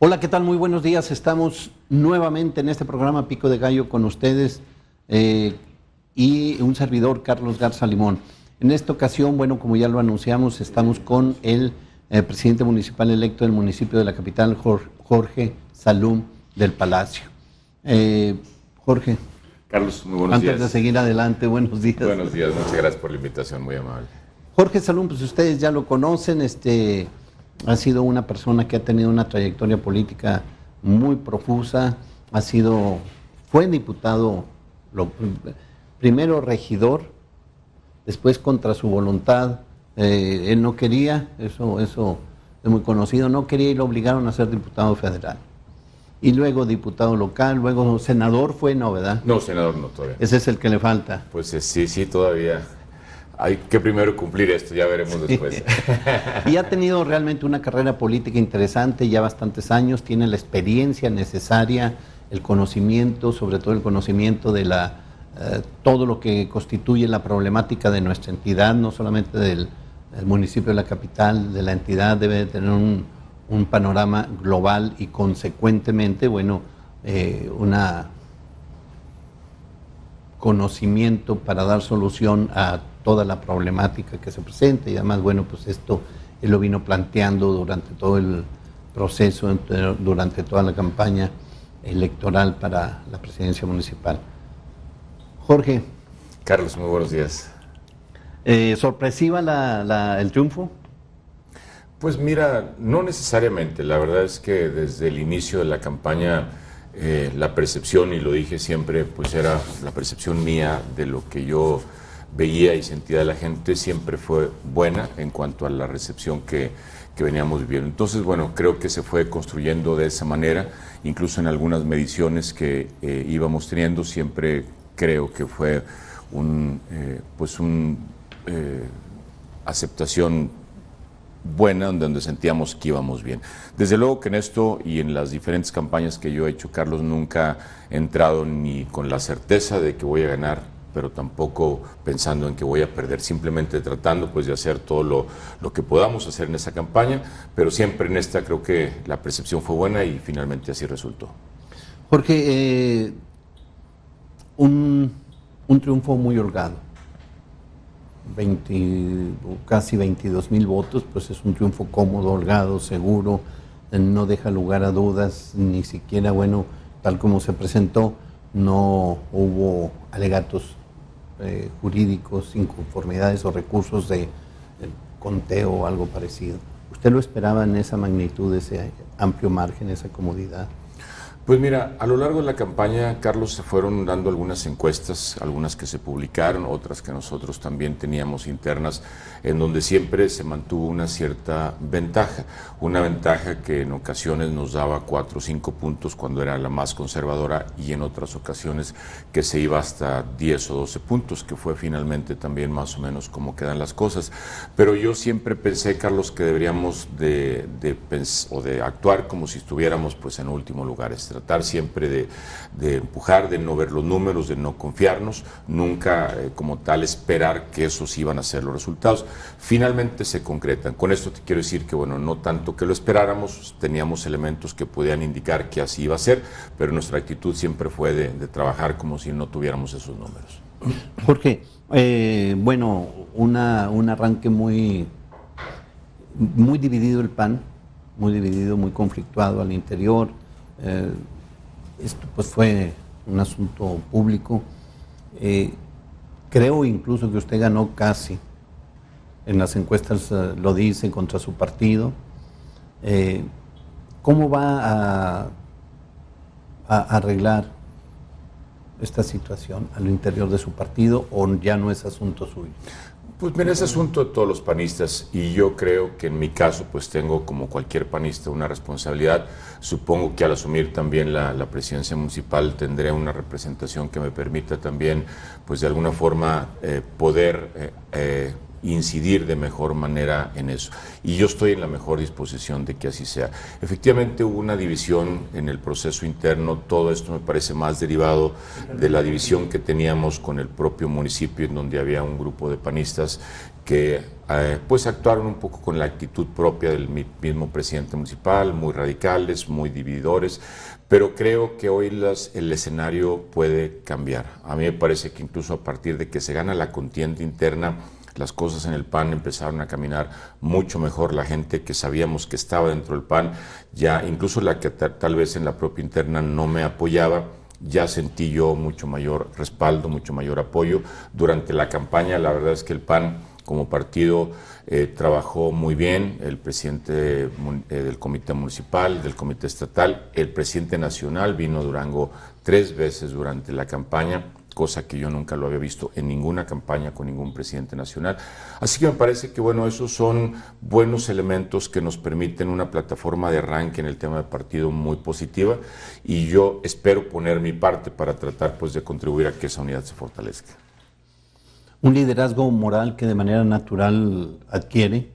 Hola, ¿qué tal? Muy buenos días. Estamos nuevamente en este programa Pico de Gallo con ustedes y un servidor, Carlos Garza Limón. En esta ocasión, bueno, como ya lo anunciamos, estamos con el presidente municipal electo del municipio de la capital, Jorge Salum del Palacio. Jorge. Carlos, muy buenos días. Antes de seguir adelante, buenos días. Buenos días, muchas gracias por la invitación, muy amable. Jorge Salum, pues ustedes ya lo conocen, ha sido una persona que ha tenido una trayectoria política muy profusa, fue diputado, primero regidor, después contra su voluntad, él no quería, eso es muy conocido, no quería y lo obligaron a ser diputado federal. Y luego diputado local, luego senador fue, ¿no, verdad? No, senador no todavía. Ese es el que le falta. Pues sí, todavía. Hay que primero cumplir esto, ya veremos después. Y ha tenido realmente una carrera política interesante, ya bastantes años, tiene la experiencia necesaria, el conocimiento, sobre todo el conocimiento de todo lo que constituye la problemática de nuestra entidad, no solamente del municipio de la capital, de la entidad, debe tener un panorama global y consecuentemente, bueno, un conocimiento para dar solución a toda la problemática que se presenta y además, bueno, pues esto él lo vino planteando durante todo el proceso, durante toda la campaña electoral para la presidencia municipal. Jorge. Carlos, muy buenos días. ¿Sorpresiva el triunfo? Pues mira, no necesariamente. La verdad es que desde el inicio de la campaña la percepción, y lo dije siempre, pues era la percepción mía de lo que yo veía y sentía de la gente, siempre fue buena en cuanto a la recepción que veníamos viviendo. Entonces, bueno, creo que se fue construyendo de esa manera, incluso en algunas mediciones que íbamos teniendo, siempre creo que fue una aceptación buena, donde sentíamos que íbamos bien. Desde luego que en esto y en las diferentes campañas que yo he hecho, Carlos, nunca he entrado ni con la certeza de que voy a ganar, pero tampoco pensando en que voy a perder, simplemente tratando pues de hacer todo lo que podamos hacer en esa campaña, pero siempre en esta creo que la percepción fue buena y finalmente así resultó. Jorge, un triunfo muy holgado, casi 22,000 votos, pues es un triunfo cómodo, holgado, seguro, no deja lugar a dudas, ni siquiera, bueno, tal como se presentó, no hubo alegatos jurídicos, inconformidades o recursos de conteo o algo parecido. ¿Usted lo esperaba en esa magnitud, ese amplio margen, esa comodidad? Pues mira, a lo largo de la campaña, Carlos, se fueron dando algunas encuestas, algunas que se publicaron, otras que nosotros también teníamos internas, en donde siempre se mantuvo una cierta ventaja, una ventaja que en ocasiones nos daba 4 o 5 puntos cuando era la más conservadora y en otras ocasiones que se iba hasta 10 o 12 puntos, que fue finalmente también más o menos como quedan las cosas. Pero yo siempre pensé, Carlos, que deberíamos de actuar como si estuviéramos pues en último lugar, tratar siempre de empujar, de no ver los números, de no confiarnos, nunca como tal esperar que esos iban a ser los resultados. Finalmente se concretan. Con esto te quiero decir que, bueno, no tanto que lo esperáramos, teníamos elementos que podían indicar que así iba a ser, pero nuestra actitud siempre fue de trabajar como si no tuviéramos esos números. Jorge, bueno, un arranque muy dividido el PAN, muy dividido, muy conflictuado al interior. Esto pues fue un asunto público. Creo incluso que usted ganó casi, en las encuestas lo dice, contra su partido. ¿Cómo va a arreglar esta situación al interior de su partido o ya no es asunto suyo? Pues mira, es asunto de todos los panistas y yo creo que en mi caso pues tengo como cualquier panista una responsabilidad. Supongo que al asumir también la presidencia municipal tendré una representación que me permita también pues de alguna forma poder incidir de mejor manera en eso. Y yo estoy en la mejor disposición de que así sea. Efectivamente hubo una división en el proceso interno, todo esto me parece más derivado de la división que teníamos con el propio municipio, en donde había un grupo de panistas que pues actuaron un poco con la actitud propia del mismo presidente municipal, muy radicales, muy divididores, pero creo que hoy el escenario puede cambiar. A mí me parece que incluso a partir de que se gana la contienda interna, las cosas en el PAN empezaron a caminar mucho mejor. La gente que sabíamos que estaba dentro del PAN, ya incluso la que tal vez en la propia interna no me apoyaba, ya sentí yo mucho mayor respaldo, mucho mayor apoyo. Durante la campaña, la verdad es que el PAN como partido trabajó muy bien, el presidente del comité municipal, del comité estatal, el presidente nacional vino a Durango 3 veces durante la campaña, cosa que yo nunca lo había visto en ninguna campaña con ningún presidente nacional. Así que me parece que, bueno, esos son buenos elementos que nos permiten una plataforma de arranque en el tema de partido muy positiva, y yo espero poner mi parte para tratar pues de contribuir a que esa unidad se fortalezca. Un liderazgo moral que de manera natural adquiere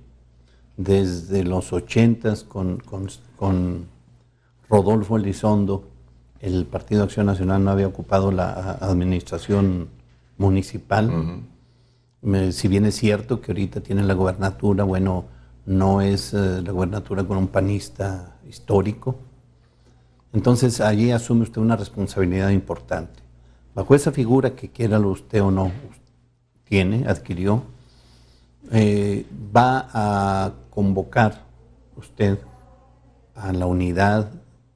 desde los 80s con Rodolfo Elizondo. El Partido Acción Nacional no había ocupado la administración municipal. Si bien es cierto que ahorita tiene la gobernatura, bueno, no es la gobernatura con un panista histórico. Entonces allí asume usted una responsabilidad importante. Bajo esa figura, que quiéralo usted o no, adquirió, va a convocar usted a la unidad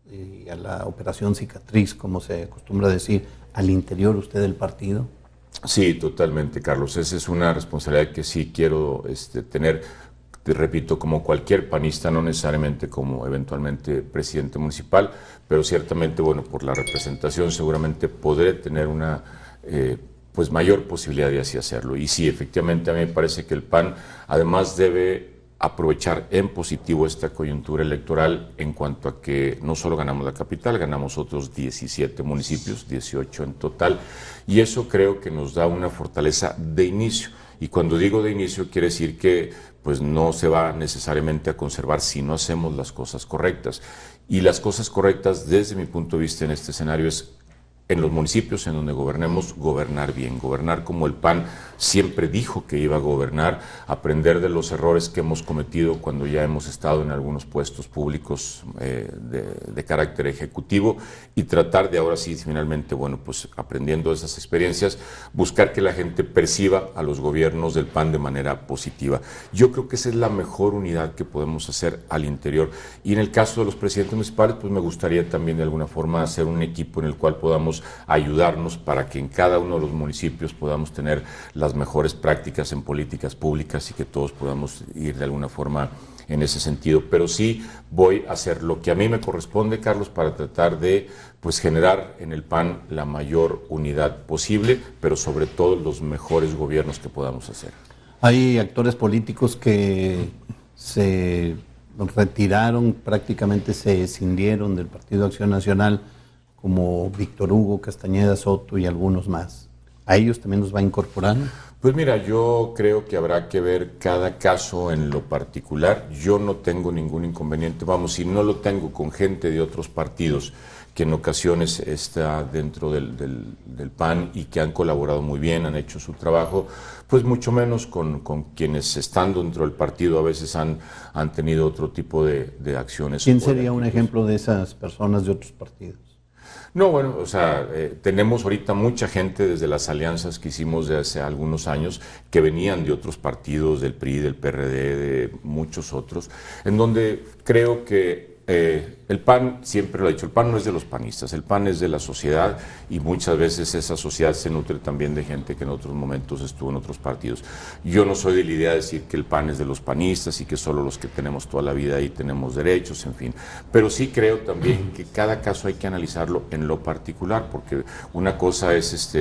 y a la operación cicatriz, como se acostumbra decir, al interior usted del partido. Sí, totalmente, Carlos. Esa es una responsabilidad que sí quiero tener. Te repito, como cualquier panista, no necesariamente como eventualmente presidente municipal, pero ciertamente, bueno, por la representación seguramente podré tener una pues mayor posibilidad de así hacerlo. Y sí, efectivamente, a mí me parece que el PAN además debe aprovechar en positivo esta coyuntura electoral en cuanto a que no solo ganamos la capital, ganamos otros 17 municipios, 18 en total, y eso creo que nos da una fortaleza de inicio. Y cuando digo de inicio, quiere decir que pues no se va necesariamente a conservar si no hacemos las cosas correctas. Y las cosas correctas, desde mi punto de vista en este escenario, es en los municipios en donde gobernemos, gobernar bien, gobernar como el PAN siempre dijo que iba a gobernar, aprender de los errores que hemos cometido cuando ya hemos estado en algunos puestos públicos de carácter ejecutivo, y tratar de ahora sí, finalmente, bueno, pues aprendiendo de esas experiencias, buscar que la gente perciba a los gobiernos del PAN de manera positiva. Yo creo que esa es la mejor unidad que podemos hacer al interior. Y en el caso de los presidentes municipales, pues me gustaría también de alguna forma hacer un equipo en el cual podamos ayudarnos para que en cada uno de los municipios podamos tener las mejores prácticas en políticas públicas y que todos podamos ir de alguna forma en ese sentido. Pero sí voy a hacer lo que a mí me corresponde, Carlos, para tratar de pues generar en el PAN la mayor unidad posible, pero sobre todo los mejores gobiernos que podamos hacer. Hay actores políticos que se retiraron, prácticamente se escindieron del Partido Acción Nacional, como Víctor Hugo Castañeda Soto y algunos más. ¿A ellos también los va a incorporar? Pues mira, yo creo que habrá que ver cada caso en lo particular. Yo no tengo ningún inconveniente, vamos, si no lo tengo con gente de otros partidos que en ocasiones está dentro del PAN y que han colaborado muy bien, han hecho su trabajo, pues mucho menos con quienes estando dentro del partido a veces han tenido otro tipo de acciones. ¿Quién sería un ejemplo de esas personas de otros partidos? No, bueno, o sea, tenemos ahorita mucha gente desde las alianzas que hicimos de hace algunos años que venían de otros partidos, del PRI, del PRD, de muchos otros, en donde creo que el PAN, siempre lo ha dicho, el PAN no es de los panistas, el PAN es de la sociedad, y muchas veces esa sociedad se nutre también de gente que en otros momentos estuvo en otros partidos. Yo no soy de la idea de decir que el PAN es de los panistas y que solo los que tenemos toda la vida ahí tenemos derechos, en fin, pero sí creo también que cada caso hay que analizarlo en lo particular, porque una cosa es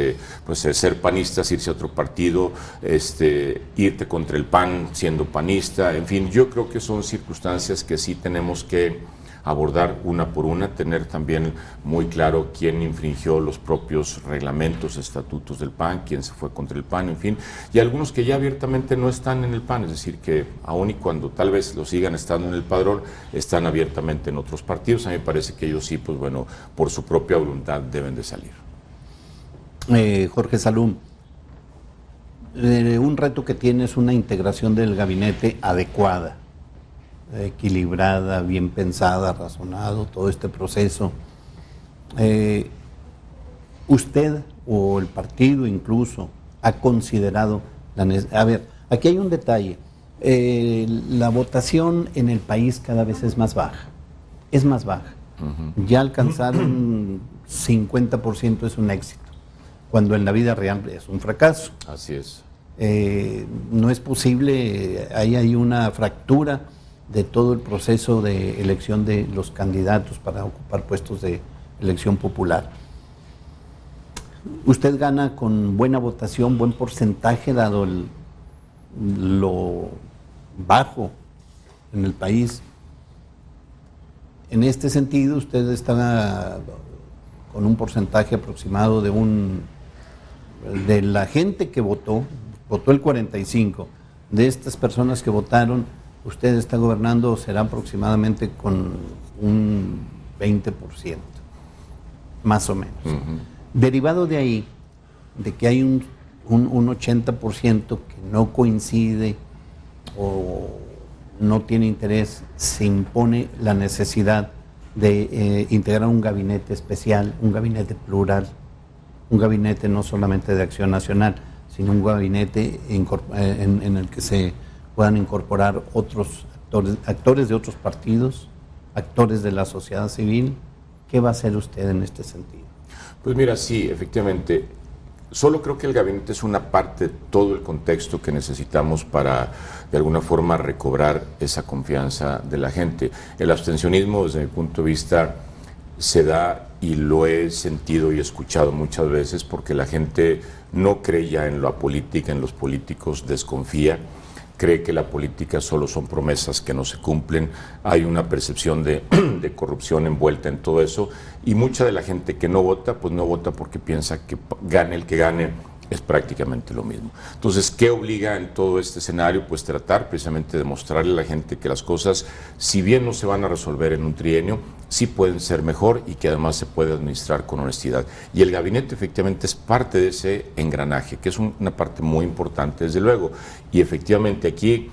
pues ser panistas, irse a otro partido, irte contra el PAN siendo panista, en fin, yo creo que son circunstancias que sí tenemos que abordar una por una, tener también muy claro quién infringió los propios reglamentos, estatutos del PAN, quién se fue contra el PAN, en fin, y algunos que ya abiertamente no están en el PAN, es decir, que aun y cuando tal vez lo sigan estando en el padrón, están abiertamente en otros partidos. A mí me parece que ellos sí, pues bueno, por su propia voluntad deben de salir. Jorge Salum, un reto que tiene es una integración del gabinete adecuada, equilibrada, bien pensada, razonado, todo este proceso. ¿Usted o el partido incluso ha considerado a ver, aquí hay un detalle, la votación en el país cada vez es más baja, ya alcanzar un 50% es un éxito, cuando en la vida real es un fracaso. Así es. No es posible, ahí hay una fractura de todo el proceso de elección de los candidatos para ocupar puestos de elección popular. Usted gana con buena votación, buen porcentaje, dado lo bajo en el país. En este sentido, usted está con un porcentaje aproximado de la gente que votó el 45%, de estas personas que votaron, usted está gobernando, será aproximadamente con un 20%, más o menos. Derivado de ahí, de que hay un 80% que no coincide o no tiene interés, se impone la necesidad de integrar un gabinete especial, un gabinete plural, un gabinete no solamente de Acción Nacional, sino un gabinete en el que se puedan incorporar otros actores de otros partidos, actores de la sociedad civil. ¿Qué va a hacer usted en este sentido? Pues mira, sí, efectivamente, solo creo que el gabinete es una parte de todo el contexto que necesitamos para, de alguna forma, recobrar esa confianza de la gente. El abstencionismo, desde mi punto de vista, se da, y lo he sentido y escuchado muchas veces, porque la gente no cree ya en la política, en los políticos, desconfía, cree que la política solo son promesas que no se cumplen, hay una percepción de corrupción envuelta en todo eso, y mucha de la gente que no vota, pues no vota porque piensa que gane el que gane, es prácticamente lo mismo. Entonces, ¿qué obliga en todo este escenario? Pues tratar precisamente de mostrarle a la gente que las cosas, si bien no se van a resolver en un trienio, sí pueden ser mejor y que además se puede administrar con honestidad. Y el gabinete efectivamente es parte de ese engranaje, que es una parte muy importante, desde luego. Y efectivamente aquí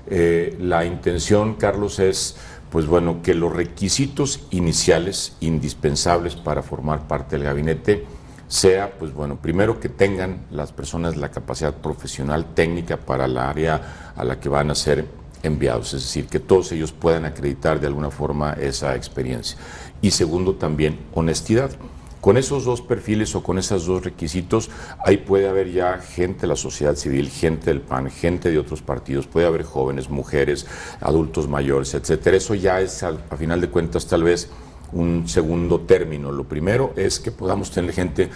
la intención, Carlos, es pues bueno, que los requisitos iniciales indispensables para formar parte del gabinete sea, pues bueno, primero que tengan las personas la capacidad profesional técnica para la área a la que van a ser enviados, es decir, que todos ellos puedan acreditar de alguna forma esa experiencia. Y segundo, también honestidad. Con esos dos perfiles o con esos dos requisitos, ahí puede haber ya gente de la sociedad civil, gente del PAN, gente de otros partidos, puede haber jóvenes, mujeres, adultos mayores, etcétera. Eso ya es, a final de cuentas, tal vez un segundo término. Lo primero es que podamos tener gente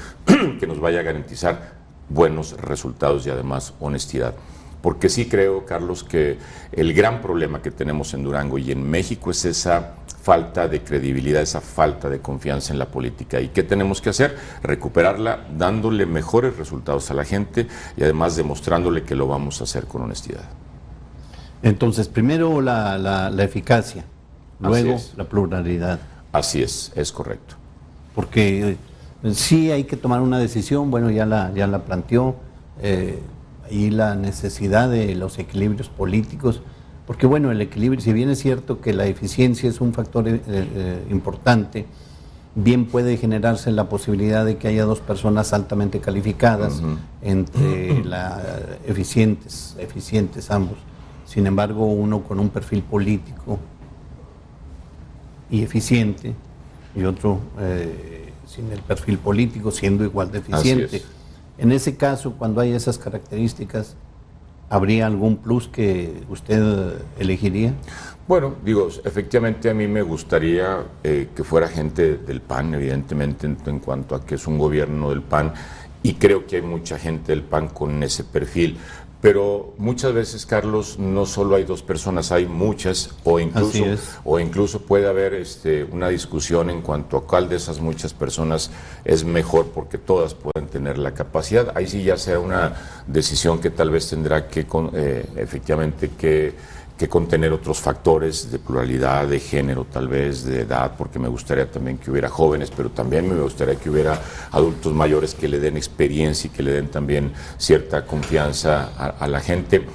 que nos vaya a garantizar buenos resultados y además honestidad. Porque sí creo, Carlos, que el gran problema que tenemos en Durango y en México es esa falta de credibilidad, esa falta de confianza en la política. ¿Y qué tenemos que hacer? Recuperarla dándole mejores resultados a la gente y además demostrándole que lo vamos a hacer con honestidad. Entonces, primero la eficacia, luego la pluralidad. Así es correcto. Porque sí hay que tomar una decisión, bueno, ya la planteó, y la necesidad de los equilibrios políticos, porque bueno, el equilibrio, si bien es cierto que la eficiencia es un factor importante, bien puede generarse la posibilidad de que haya dos personas altamente calificadas, entre eficientes ambos, sin embargo uno con un perfil político y eficiente, y otro sin el perfil político, siendo igual de eficiente. En ese caso, cuando hay esas características, ¿habría algún plus que usted elegiría? Bueno, digo, efectivamente a mí me gustaría que fuera gente del PAN, evidentemente, en cuanto a que es un gobierno del PAN, y creo que hay mucha gente del PAN con ese perfil. Pero muchas veces, Carlos, no solo hay dos personas, hay muchas, o incluso puede haber una discusión en cuanto a cuál de esas muchas personas es mejor, porque todas pueden tener la capacidad. Ahí sí ya será una decisión que tal vez tendrá que efectivamente que contener otros factores de pluralidad, de género, tal vez de edad, porque me gustaría también que hubiera jóvenes, pero también me gustaría que hubiera adultos mayores que le den experiencia y que le den también cierta confianza a la gente.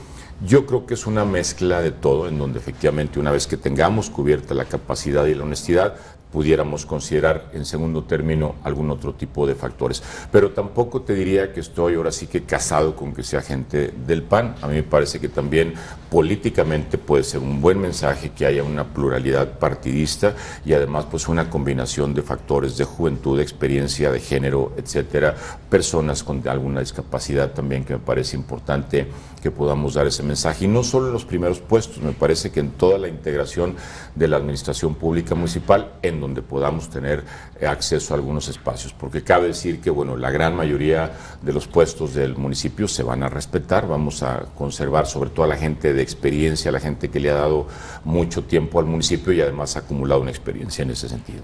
Yo creo que es una mezcla de todo, en donde efectivamente una vez que tengamos cubierta la capacidad y la honestidad, pudiéramos considerar en segundo término algún otro tipo de factores. Pero tampoco te diría que estoy ahora sí que casado con que sea gente del PAN. A mí me parece que también políticamente puede ser un buen mensaje que haya una pluralidad partidista y además pues una combinación de factores de juventud, de experiencia, de género, etcétera, personas con alguna discapacidad también, que me parece importante que podamos dar ese mensaje. Y no solo en los primeros puestos, me parece que en toda la integración de la administración pública municipal, en donde podamos tener acceso a algunos espacios, porque cabe decir que bueno, la gran mayoría de los puestos del municipio se van a respetar, vamos a conservar sobre todo a la gente de experiencia, a la gente que le ha dado mucho tiempo al municipio y además ha acumulado una experiencia en ese sentido.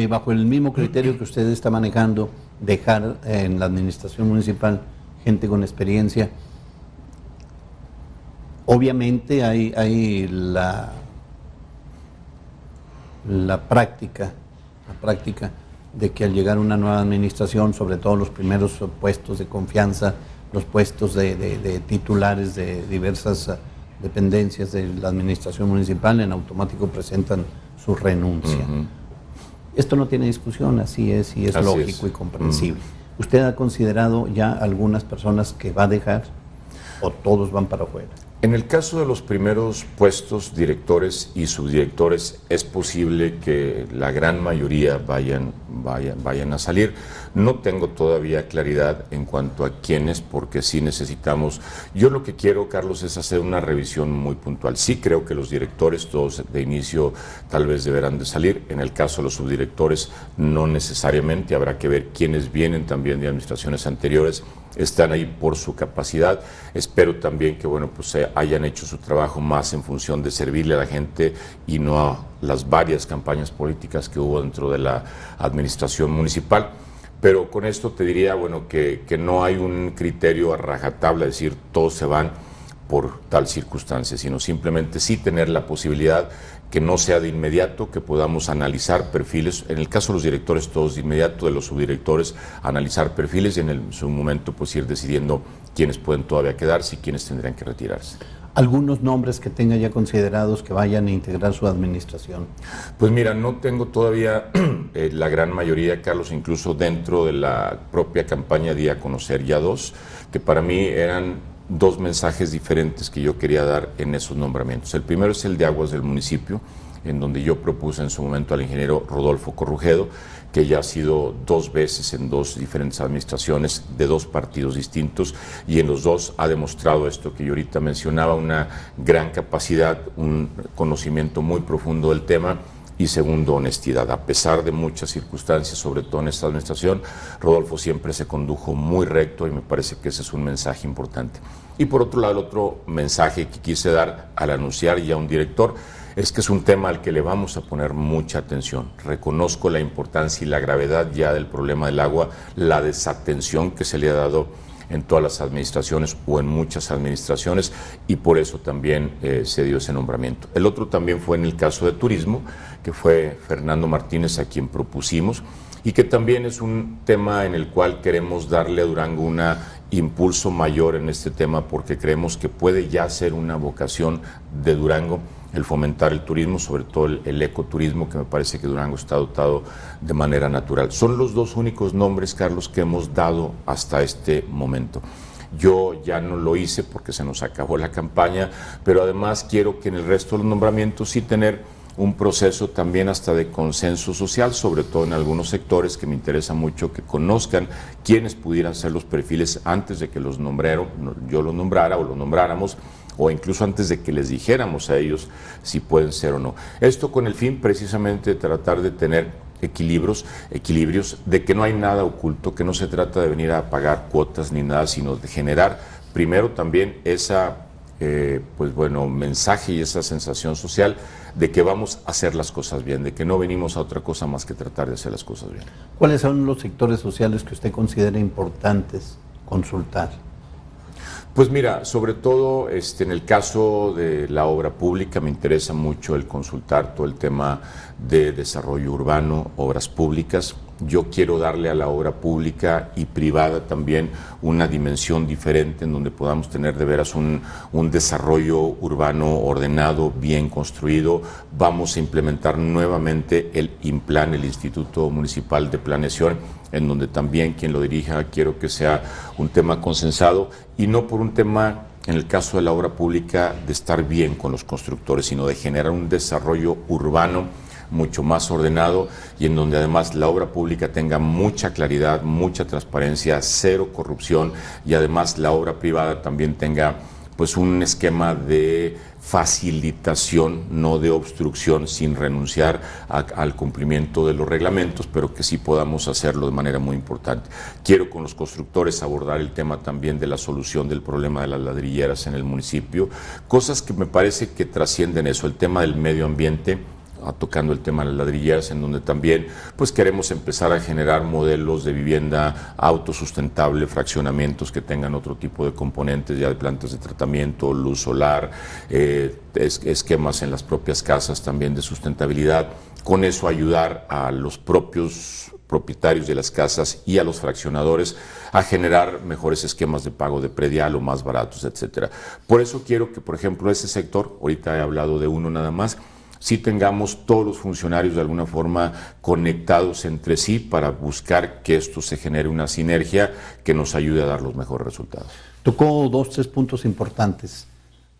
Bajo el mismo criterio que usted está manejando, dejar en la administración municipal gente con experiencia, obviamente hay la práctica de que al llegar una nueva administración, sobre todo los primeros puestos de confianza, los puestos de titulares de diversas dependencias de la administración municipal, en automático presentan su renuncia. Esto no tiene discusión, así es, y es lógico y comprensible. ¿Usted ha considerado ya algunas personas que va a dejar o todos van para afuera? En el caso de los primeros puestos, directores y subdirectores, es posible que la gran mayoría vayan a salir. No tengo todavía claridad en cuanto a quiénes, porque sí necesitamos. Yo lo que quiero, Carlos, es hacer una revisión muy puntual. Sí creo que los directores, todos de inicio, tal vez deberán de salir. En el caso de los subdirectores, no necesariamente. Habrá que ver quiénes vienen también de administraciones anteriores, están ahí por su capacidad. Espero también que bueno, pues hayan hecho su trabajo más en función de servirle a la gente y no a las varias campañas políticas que hubo dentro de la administración municipal. Pero con esto te diría bueno, que no hay un criterio a rajatabla, es decir, todos se van por tal circunstancia, sino simplemente sí tener la posibilidad que no sea de inmediato, que podamos analizar perfiles, en el caso de los directores todos de inmediato, de los subdirectores analizar perfiles y en su momento pues ir decidiendo quiénes pueden todavía quedarse y quiénes tendrían que retirarse. ¿Algunos nombres que tenga ya considerados que vayan a integrar su administración? Pues mira, no tengo todavía la gran mayoría, Carlos, incluso dentro de la propia campaña di a conocer ya dos, que para mí eran dos mensajes diferentes que yo quería dar en esos nombramientos. El primero es el de Aguas del municipio, en donde yo propuse en su momento al ingeniero Rodolfo Corrujedo, que ya ha sido 2 veces en 2 diferentes administraciones de 2 partidos distintos y en los 2 ha demostrado esto que yo ahorita mencionaba, una gran capacidad, un conocimiento muy profundo del tema y segundo, honestidad. A pesar de muchas circunstancias, sobre todo en esta administración, Rodolfo siempre se condujo muy recto y me parece que ese es un mensaje importante. Y por otro lado, el otro mensaje que quise dar al anunciar ya un director es que es un tema al que le vamos a poner mucha atención. Reconozco la importancia y la gravedad ya del problema del agua, la desatención que se le ha dado en todas las administraciones o en muchas administraciones y por eso también se dio ese nombramiento. El otro también fue en el caso de turismo, que fue Fernando Martínez a quien propusimos y que también es un tema en el cual queremos darle a Durango un impulso mayor en este tema porque creemos que puede ya ser una vocación de Durango el fomentar el turismo, sobre todo el ecoturismo, que me parece que Durango está dotado de manera natural. Son los 2 únicos nombres, Carlos, que hemos dado hasta este momento. Yo ya no lo hice porque se nos acabó la campaña, pero además quiero que en el resto de los nombramientos sí tener un proceso también hasta de consenso social, sobre todo en algunos sectores que me interesa mucho que conozcan quiénes pudieran ser los perfiles antes de que yo los nombrara o los nombráramos, o incluso antes de que les dijéramos a ellos si pueden ser o no. Esto con el fin precisamente de tratar de tener equilibrios, de que no hay nada oculto, que no se trata de venir a pagar cuotas ni nada, sino de generar primero también esa pues bueno, mensaje y esa sensación social de que vamos a hacer las cosas bien, de que no venimos a otra cosa más que tratar de hacer las cosas bien. ¿Cuáles son los sectores sociales que usted considera importantes consultar? Pues mira, sobre todo en el caso de la obra pública me interesa mucho el consultar todo el tema de desarrollo urbano, obras públicas. Yo quiero darle a la obra pública y privada también una dimensión diferente en donde podamos tener de veras un desarrollo urbano ordenado, bien construido. Vamos a implementar nuevamente el INPLAN, el Instituto Municipal de Planeación, en donde también quien lo dirija quiero que sea un tema consensado y no por un tema, en el caso de la obra pública, de estar bien con los constructores, sino de generar un desarrollo urbano mucho más ordenado y en donde además la obra pública tenga mucha claridad, mucha transparencia, cero corrupción y además la obra privada también tenga pues un esquema de facilitación, no de obstrucción, sin renunciar al cumplimiento de los reglamentos, pero que sí podamos hacerlo de manera muy importante. Quiero con los constructores abordar el tema también de la solución del problema de las ladrilleras en el municipio, cosas que me parece que trascienden eso, el tema del medio ambiente, tocando el tema de las ladrilleras, en donde también pues queremos empezar a generar modelos de vivienda autosustentable, fraccionamientos que tengan otro tipo de componentes ya de plantas de tratamiento, luz solar, esquemas en las propias casas también de sustentabilidad. Con eso ayudar a los propios propietarios de las casas y a los fraccionadores a generar mejores esquemas de pago de predial o más baratos, etcétera. Por eso quiero que, por ejemplo, ese sector, ahorita he hablado de uno nada más, sí tengamos todos los funcionarios de alguna forma conectados entre sí para buscar que esto se genere una sinergia que nos ayude a dar los mejores resultados. Tocó 3 puntos importantes.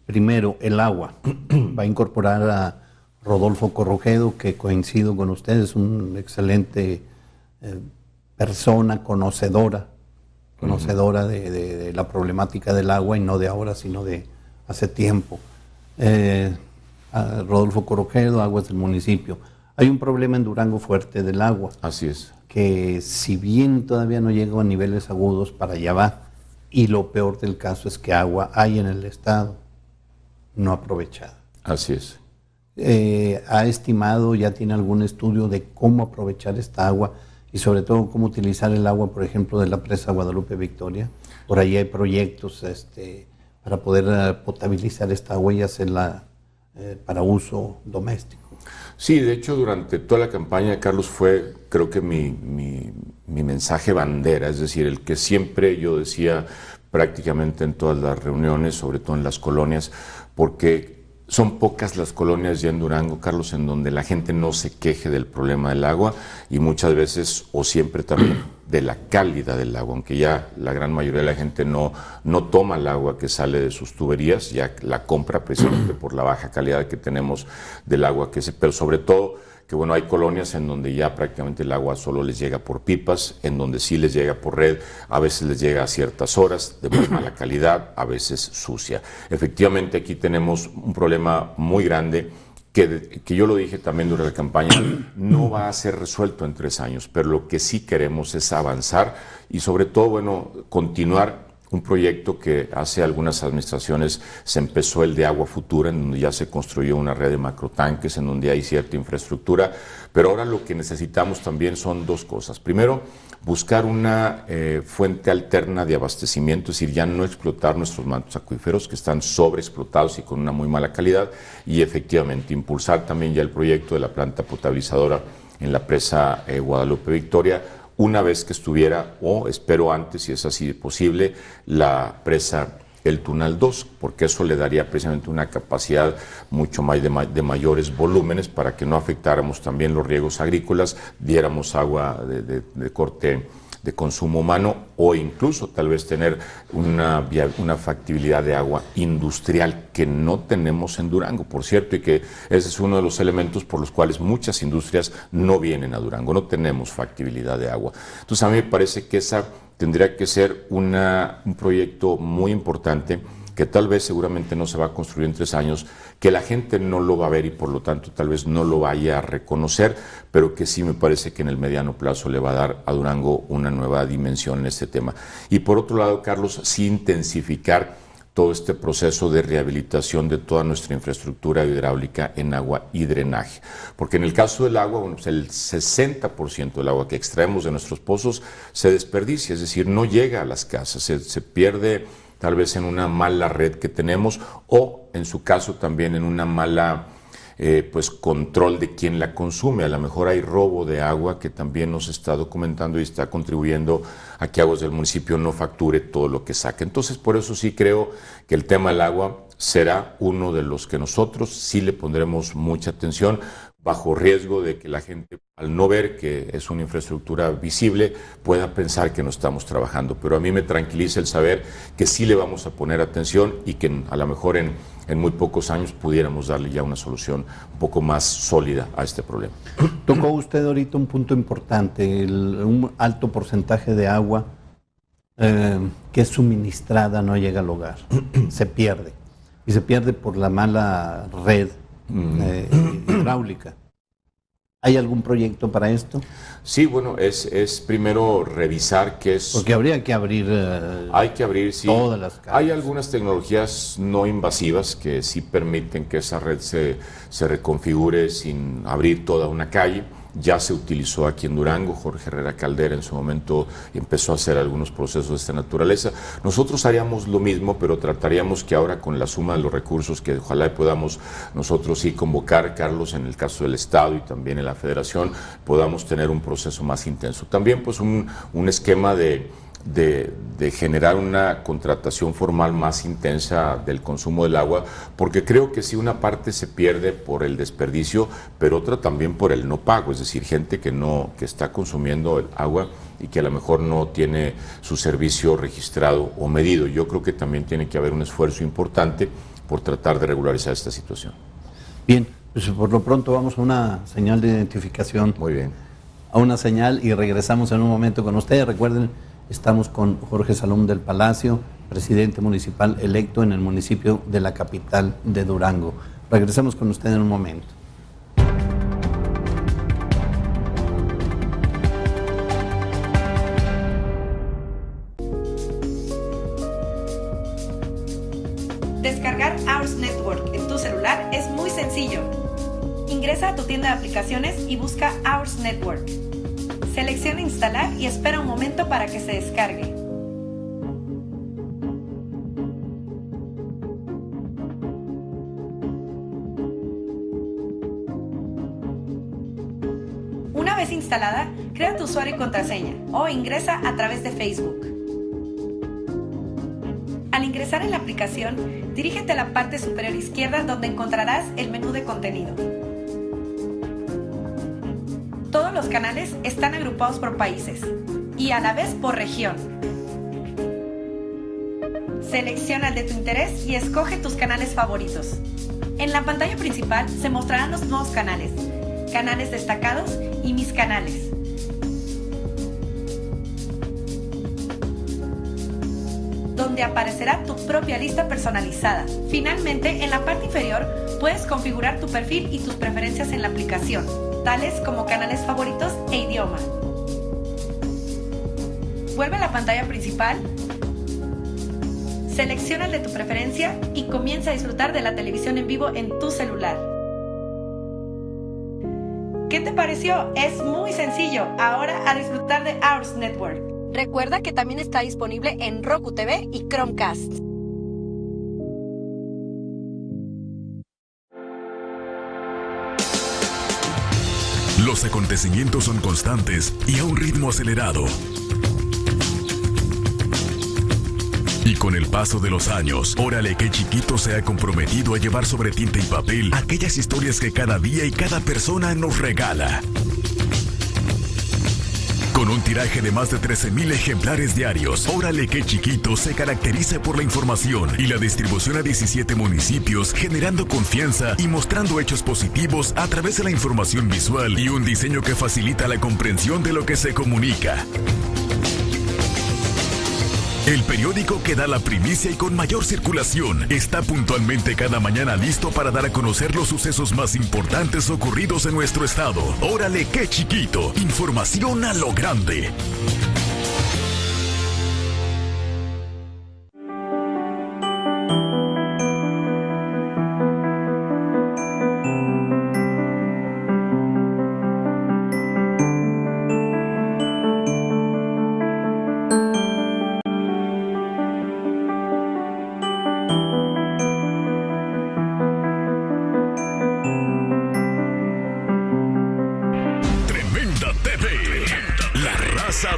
Primero, el agua. Va a incorporar a Rodolfo Corrojedo, que coincido con usted, es un excelente persona, conocedora de la problemática del agua y no de ahora, sino de hace tiempo. Rodolfo Corrojedo, Aguas del Municipio. Hay un problema en Durango fuerte del agua. Así es. Que si bien todavía no llega a niveles agudos, para allá va. Y lo peor del caso es que agua hay en el estado, no aprovechada. Así es. ¿Ha estimado, ya tiene algún estudio de cómo aprovechar esta agua y sobre todo cómo utilizar el agua, por ejemplo, de la presa Guadalupe Victoria? Por ahí hay proyectos para poder potabilizar esta agua y hacerla para uso doméstico. Sí, de hecho durante toda la campaña, Carlos, fue creo que mi mensaje bandera, es decir, el que siempre yo decía prácticamente en todas las reuniones, sobre todo en las colonias, porque son pocas las colonias ya en Durango, Carlos, en donde la gente no se queje del problema del agua y muchas veces o siempre también de la calidad del agua, aunque ya la gran mayoría de la gente no toma el agua que sale de sus tuberías, ya la compra precisamente por la baja calidad que tenemos del agua pero sobre todo que bueno, hay colonias en donde ya prácticamente el agua solo les llega por pipas, en donde sí les llega por red, a veces les llega a ciertas horas, de muy mala calidad, a veces sucia. Efectivamente aquí tenemos un problema muy grande que yo lo dije también durante la campaña, no va a ser resuelto en 3 años, pero lo que sí queremos es avanzar y sobre todo, bueno, continuar un proyecto que hace algunas administraciones se empezó, el de Agua Futura, en donde ya se construyó una red de macrotanques, en donde hay cierta infraestructura, pero ahora lo que necesitamos también son 2 cosas. Primero, buscar una fuente alterna de abastecimiento, es decir, ya no explotar nuestros mantos acuíferos que están sobreexplotados y con una muy mala calidad, y efectivamente impulsar también ya el proyecto de la planta potabilizadora en la presa Guadalupe Victoria, una vez que estuviera, o espero antes, si es así posible, la presa El Tunal 2, porque eso le daría precisamente una capacidad mucho más de mayores volúmenes para que no afectáramos también los riegos agrícolas, diéramos agua de corte de consumo humano o incluso tal vez tener una factibilidad de agua industrial que no tenemos en Durango, por cierto, y que ese es uno de los elementos por los cuales muchas industrias no vienen a Durango, no tenemos factibilidad de agua. Entonces a mí me parece que esa tendría que ser un proyecto muy importante que tal vez seguramente no se va a construir en 3 años, que la gente no lo va a ver y por lo tanto tal vez no lo vaya a reconocer, pero que sí me parece que en el mediano plazo le va a dar a Durango una nueva dimensión en este tema. Y por otro lado, Carlos, sí intensificar todo este proceso de rehabilitación de toda nuestra infraestructura hidráulica en agua y drenaje. Porque en el caso del agua, bueno, pues el 60% del agua que extraemos de nuestros pozos se desperdicia, es decir, no llega a las casas, se pierde tal vez en una mala red que tenemos o en su caso también en una mala pues control de quién la consume. A lo mejor hay robo de agua que también nos está documentando y está contribuyendo a que Aguas del municipio no facture todo lo que saca. Entonces, por eso sí creo que el tema del agua será uno de los que nosotros sí le pondremos mucha atención, bajo riesgo de que la gente, al no ver que es una infraestructura visible, pueda pensar que no estamos trabajando. Pero a mí me tranquiliza el saber que sí le vamos a poner atención y que a lo mejor en muy pocos años pudiéramos darle ya una solución un poco más sólida a este problema. Tocó usted ahorita un punto importante, un alto porcentaje de agua que es suministrada no llega al hogar, se pierde. Y se pierde por la mala red hidráulica. ¿Hay algún proyecto para esto? Sí, bueno, es primero revisar qué es... Porque habría que abrir... hay que abrir, sí. Todas las calles. Hay algunas tecnologías no invasivas que sí permiten que esa red se reconfigure sin abrir toda una calle. Ya se utilizó aquí en Durango, Jorge Herrera Caldera en su momento empezó a hacer algunos procesos de esta naturaleza. Nosotros haríamos lo mismo, pero trataríamos que ahora con la suma de los recursos que ojalá podamos nosotros sí convocar, Carlos, en el caso del Estado y también en la Federación, podamos tener un proceso más intenso. También pues un esquema de generar una contratación formal más intensa del consumo del agua, porque creo que sí una parte se pierde por el desperdicio, pero otra también por el no pago, es decir, gente que está consumiendo el agua y que a lo mejor no tiene su servicio registrado o medido. Yo creo que también tiene que haber un esfuerzo importante por tratar de regularizar esta situación. Bien, pues por lo pronto vamos a una señal de identificación. Muy bien. A una señal y regresamos en un momento con ustedes. Recuerden, estamos con Jorge Salom del Palacio, presidente municipal electo en el municipio de la capital de Durango. Regresamos con usted en un momento. Descargar Ours Network en tu celular es muy sencillo. Ingresa a tu tienda de aplicaciones y busca Ours Network. Selecciona instalar y espera un momento para que se descargue. Una vez instalada, crea tu usuario y contraseña o ingresa a través de Facebook. Al ingresar en la aplicación, dirígete a la parte superior izquierda donde encontrarás el menú de contenido. Todos los canales están agrupados por países y a la vez por región. Selecciona el de tu interés y escoge tus canales favoritos. En la pantalla principal se mostrarán los nuevos canales, canales destacados y mis canales. Donde aparecerá tu propia lista personalizada. Finalmente, en la parte inferior puedes configurar tu perfil y tus preferencias en la aplicación, tales como canales favoritos e idioma. Vuelve a la pantalla principal, selecciona el de tu preferencia y comienza a disfrutar de la televisión en vivo en tu celular. ¿Qué te pareció? Es muy sencillo. Ahora a disfrutar de Ours Network. Recuerda que también está disponible en Roku TV y Chromecast. Los acontecimientos son constantes y a un ritmo acelerado. Y con el paso de los años, Órale que Chiquito se ha comprometido a llevar sobre tinta y papel aquellas historias que cada día y cada persona nos regala. Con un tiraje de más de 13,000 ejemplares diarios, Órale que Chiquito se caracteriza por la información y la distribución a 17 municipios, generando confianza y mostrando hechos positivos a través de la información visual y un diseño que facilita la comprensión de lo que se comunica. El periódico que da la primicia y con mayor circulación está puntualmente cada mañana listo para dar a conocer los sucesos más importantes ocurridos en nuestro estado. Órale, qué chiquito. Información a lo grande.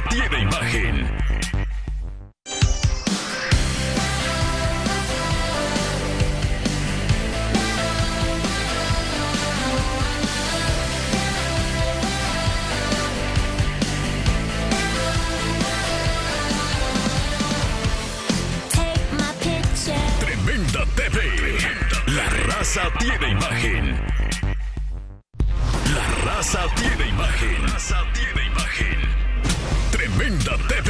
Tiene imagen. Tremenda TV. La raza tiene imagen. La raza tiene imagen. La raza tiene imagen. Tremenda TV.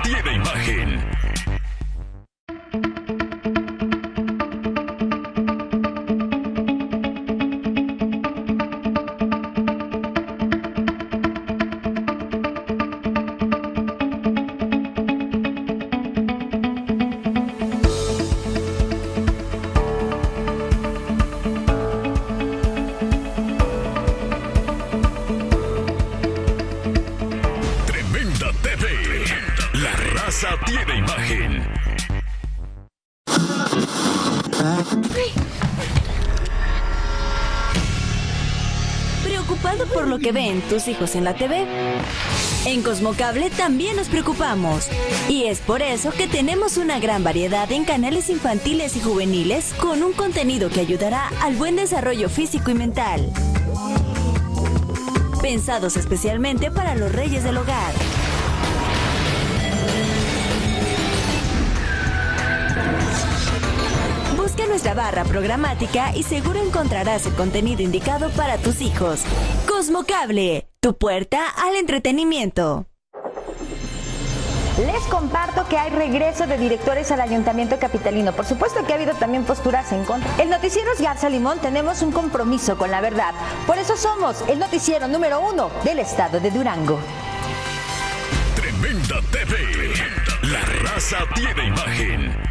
Tiene imagen. Tiene imagen. ¿Preocupado por lo que ven tus hijos en la TV? En Cosmocable también nos preocupamos. Y es por eso que tenemos una gran variedad en canales infantiles y juveniles con un contenido que ayudará al buen desarrollo físico y mental. Pensados especialmente para los reyes del hogar. Busca nuestra barra programática y seguro encontrarás el contenido indicado para tus hijos. Cosmocable, tu puerta al entretenimiento. Les comparto que hay regreso de directores al Ayuntamiento Capitalino. Por supuesto que ha habido también posturas en contra. El noticiero Garza Limón tenemos un compromiso con la verdad. Por eso somos el noticiero número 1 del estado de Durango. Tremenda TV. La raza tiene imagen.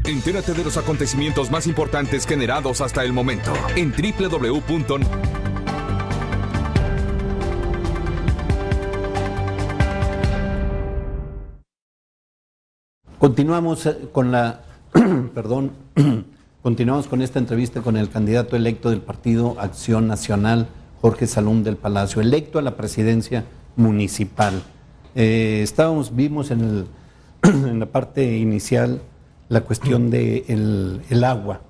Entérate de los acontecimientos más importantes generados hasta el momento en www. Continuamos con la continuamos con esta entrevista con el candidato electo del Partido Acción Nacional, Jorge Salum del Palacio, electo a la presidencia municipal. Vimos en la parte inicial la cuestión de el agua.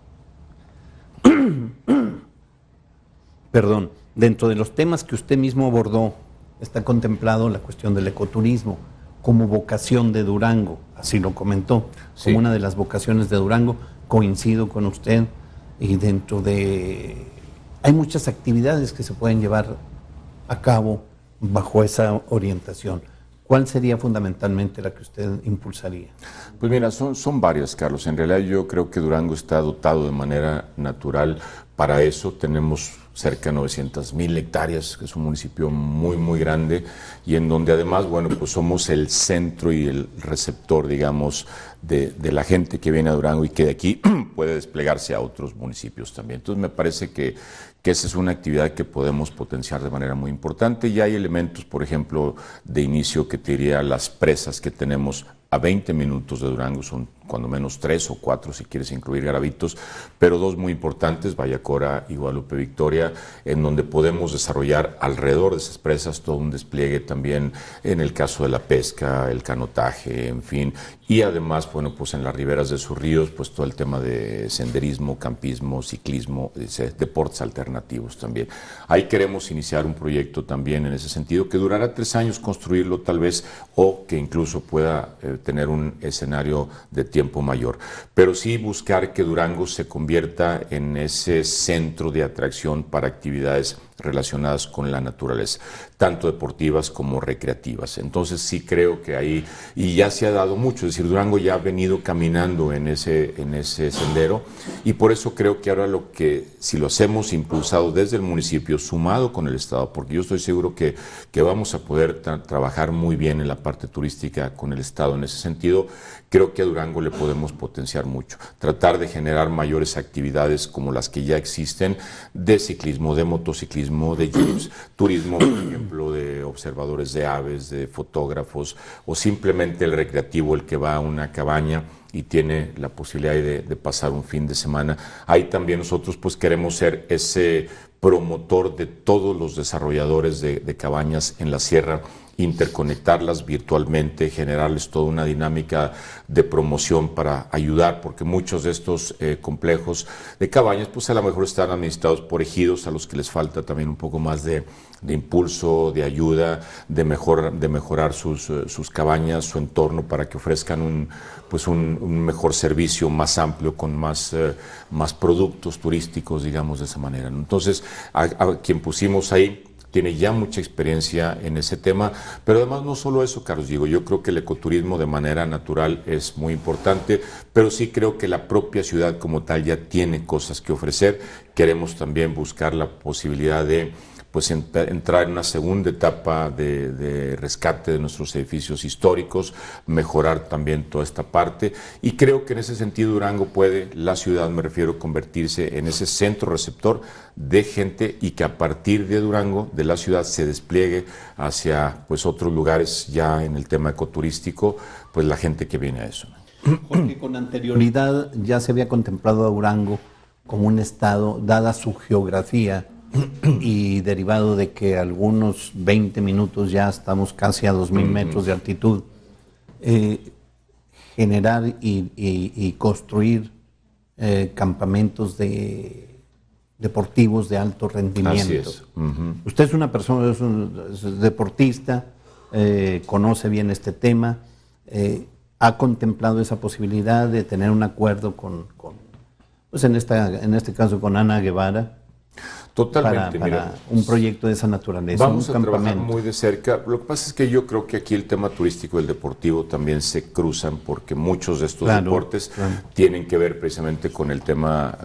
Perdón, dentro de los temas que usted mismo abordó, está contemplado la cuestión del ecoturismo como vocación de Durango, así lo comentó, sí, como una de las vocaciones de Durango. Coincido con usted, y hay muchas actividades que se pueden llevar a cabo bajo esa orientación. ¿cuál sería fundamentalmente la que usted impulsaría? Pues mira, son varias, Carlos. En realidad yo creo que Durango está dotado de manera natural para eso. Tenemos cerca de 900,000 hectáreas, que es un municipio muy, muy grande, y en donde además, bueno, pues somos el centro y el receptor, digamos, de la gente que viene a Durango y que de aquí puede desplegarse a otros municipios también. Entonces me parece que esa es una actividad que podemos potenciar de manera muy importante, y hay elementos, por ejemplo, de inicio que te diría las presas que tenemos a 20 minutos de Durango, son cuando menos 3 o 4 si quieres incluir Garavitos, pero 2 muy importantes, Vallacora y Guadalupe Victoria, en donde podemos desarrollar alrededor de esas presas todo un despliegue también en el caso de la pesca, el canotaje, en fin, y además, bueno, pues en las riberas de sus ríos, pues todo el tema de senderismo, campismo, ciclismo, deportes alternativos también. Ahí queremos iniciar un proyecto también en ese sentido, que durará 3 años construirlo tal vez, o que incluso pueda tener un escenario de tiempo mayor. Pero sí buscar que Durango se convierta en ese centro de atracción para actividades relacionadas con la naturaleza, tanto deportivas como recreativas. Entonces sí creo que ahí, y ya se ha dado mucho, es decir, Durango ya ha venido caminando en ese sendero, y por eso creo que ahora lo que, si lo hacemos impulsado desde el municipio, sumado con el Estado, porque yo estoy seguro que vamos a poder trabajar muy bien en la parte turística con el Estado en ese sentido, creo que a Durango le podemos potenciar mucho. Tratar de generar mayores actividades como las que ya existen, de ciclismo, de motociclismo, de jeeps, turismo, por ejemplo, de observadores de aves, de fotógrafos, o simplemente el recreativo, el que va a una cabaña y tiene la posibilidad de pasar un fin de semana. Ahí también nosotros pues queremos ser ese promotor de todos los desarrolladores de cabañas en la sierra, interconectarlas virtualmente, generarles toda una dinámica de promoción para ayudar, porque muchos de estos complejos de cabañas pues a lo mejor están administrados por ejidos a los que les falta también un poco más de impulso, de ayuda, de mejorar sus cabañas, su entorno, para que ofrezcan un mejor servicio más amplio, con más productos turísticos, digamos, de esa manera, ¿no? Entonces, a quien pusimos ahí tiene ya mucha experiencia en ese tema, pero además no solo eso, Carlos, yo creo que el ecoturismo de manera natural es muy importante, pero sí creo que la propia ciudad como tal ya tiene cosas que ofrecer. Queremos también buscar la posibilidad de entrar en una segunda etapa de rescate de nuestros edificios históricos, mejorar también toda esta parte, y creo que en ese sentido Durango puede, la ciudad me refiero, convertirse en ese centro receptor de gente, y que a partir de Durango, de la ciudad, se despliegue hacia pues otros lugares ya en el tema ecoturístico, pues la gente que viene a eso, ¿no? Porque con anterioridad ya se había contemplado a Durango como un estado, dada su geografía, y derivado de que algunos 20 minutos ya estamos casi a 2,000 metros de altitud, generar y construir campamentos deportivos de alto rendimiento. Así es. Usted es una persona, es deportista, conoce bien este tema, ha contemplado esa posibilidad de tener un acuerdo pues en este caso con Ana Guevara, Totalmente, para mira, un proyecto de esa naturaleza. Vamos a trabajar muy de cerca. Lo que pasa es que yo creo que aquí el tema turístico y el deportivo también se cruzan, porque muchos de estos deportes tienen que ver precisamente con el tema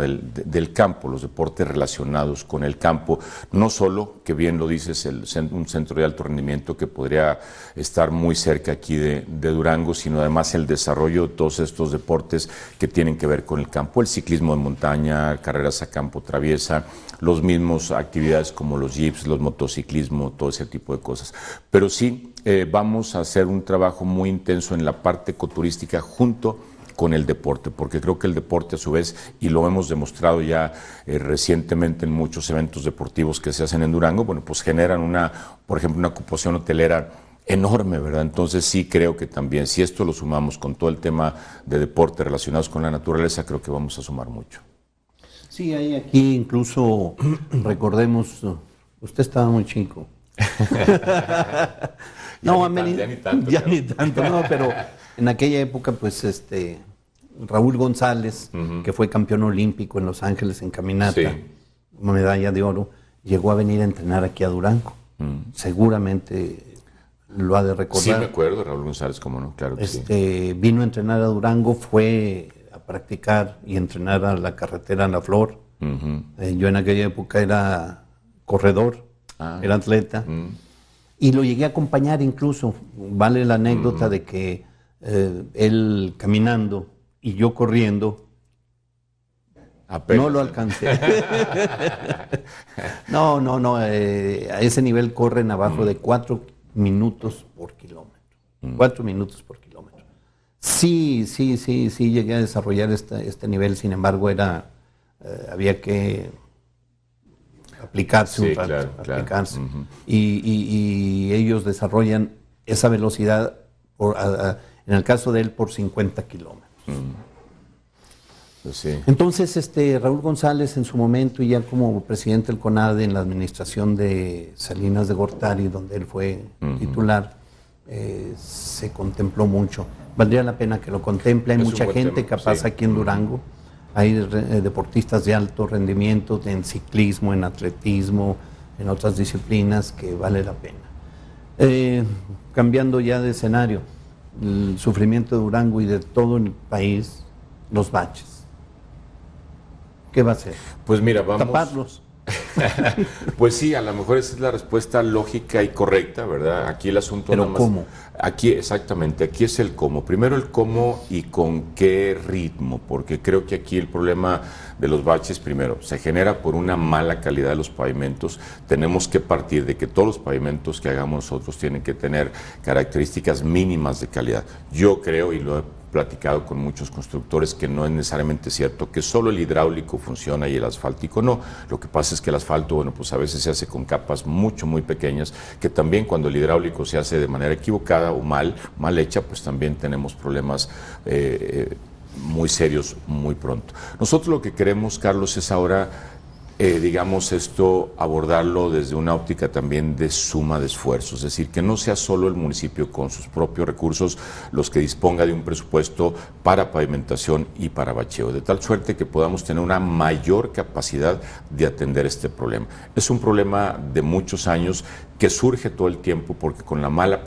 del campo, los deportes relacionados con el campo. No solo, que bien lo dices, un centro de alto rendimiento que podría estar muy cerca aquí de Durango, sino además el desarrollo de todos estos deportes que tienen que ver con el campo, el ciclismo de montaña, carreras a campo traviesa, los mismos actividades como los jeeps, los motociclismo, todo ese tipo de cosas. Pero sí, vamos a hacer un trabajo muy intenso en la parte ecoturística junto con el deporte, porque creo que el deporte a su vez, y lo hemos demostrado ya recientemente en muchos eventos deportivos que se hacen en Durango, bueno, pues generan por ejemplo, una ocupación hotelera enorme, ¿verdad? Entonces sí creo que también, si esto lo sumamos con todo el tema de deporte relacionados con la naturaleza, creo que vamos a sumar mucho. Sí, hay aquí incluso, recordemos, usted estaba muy chico. Ya ni tanto, no, pero en aquella época, pues, Raúl González, que fue campeón olímpico en Los Ángeles en caminata, medalla de oro, llegó a venir a entrenar aquí a Durango. Seguramente lo ha de recordar. Sí, me acuerdo, Raúl González, cómo no, claro que sí. Vino a entrenar a Durango, fue a practicar y entrenar a la carretera La Flor. Yo en aquella época era corredor, era atleta, y lo llegué a acompañar incluso. Vale la anécdota de que él caminando y yo corriendo, no lo alcancé. No, a ese nivel corren abajo de 4 minutos por kilómetro. 4 minutos por kilómetro. Sí, llegué a desarrollar este nivel, sin embargo, había que aplicarse un rato, aplicarse. Y ellos desarrollan esa velocidad, en el caso de él, por 50 kilómetros. Sí. Entonces, Raúl González en su momento, y ya como presidente del CONADE en la administración de Salinas de Gortari, donde él fue titular, se contempló mucho. Valdría la pena que lo contemple. Hay mucha gente capaz aquí en Durango. Hay deportistas de alto rendimiento en ciclismo, en atletismo, en otras disciplinas que vale la pena. Cambiando ya de escenario, el sufrimiento de Durango y de todo el país, los baches. ¿Qué va a hacer? Pues mira, vamos... Taparlos. Pues sí, a lo mejor esa es la respuesta lógica y correcta, ¿verdad? Aquí el asunto Pero nada más... ¿cómo? Aquí, exactamente, aquí es el cómo. Primero el cómo y con qué ritmo, porque creo que aquí el problema de los baches, primero, se genera por una mala calidad de los pavimentos. Tenemos que partir de que todos los pavimentos que hagamos nosotros tienen que tener características mínimas de calidad. Yo creo, y lo he platicado con muchos constructores, que no es necesariamente cierto que solo el hidráulico funciona y el asfáltico no. Lo que pasa es que el asfalto, bueno, pues a veces se hace con capas muy pequeñas, que también cuando el hidráulico se hace de manera equivocada o mal hecha, pues también tenemos problemas muy serios muy pronto. Nosotros lo que queremos, Carlos, es ahora, digamos, esto abordarlo desde una óptica también de suma de esfuerzos, es decir, que no sea solo el municipio con sus propios recursos los que disponga de un presupuesto para pavimentación y para bacheo, de tal suerte que podamos tener una mayor capacidad de atender este problema. Es un problema de muchos años que surge todo el tiempo, porque con la mala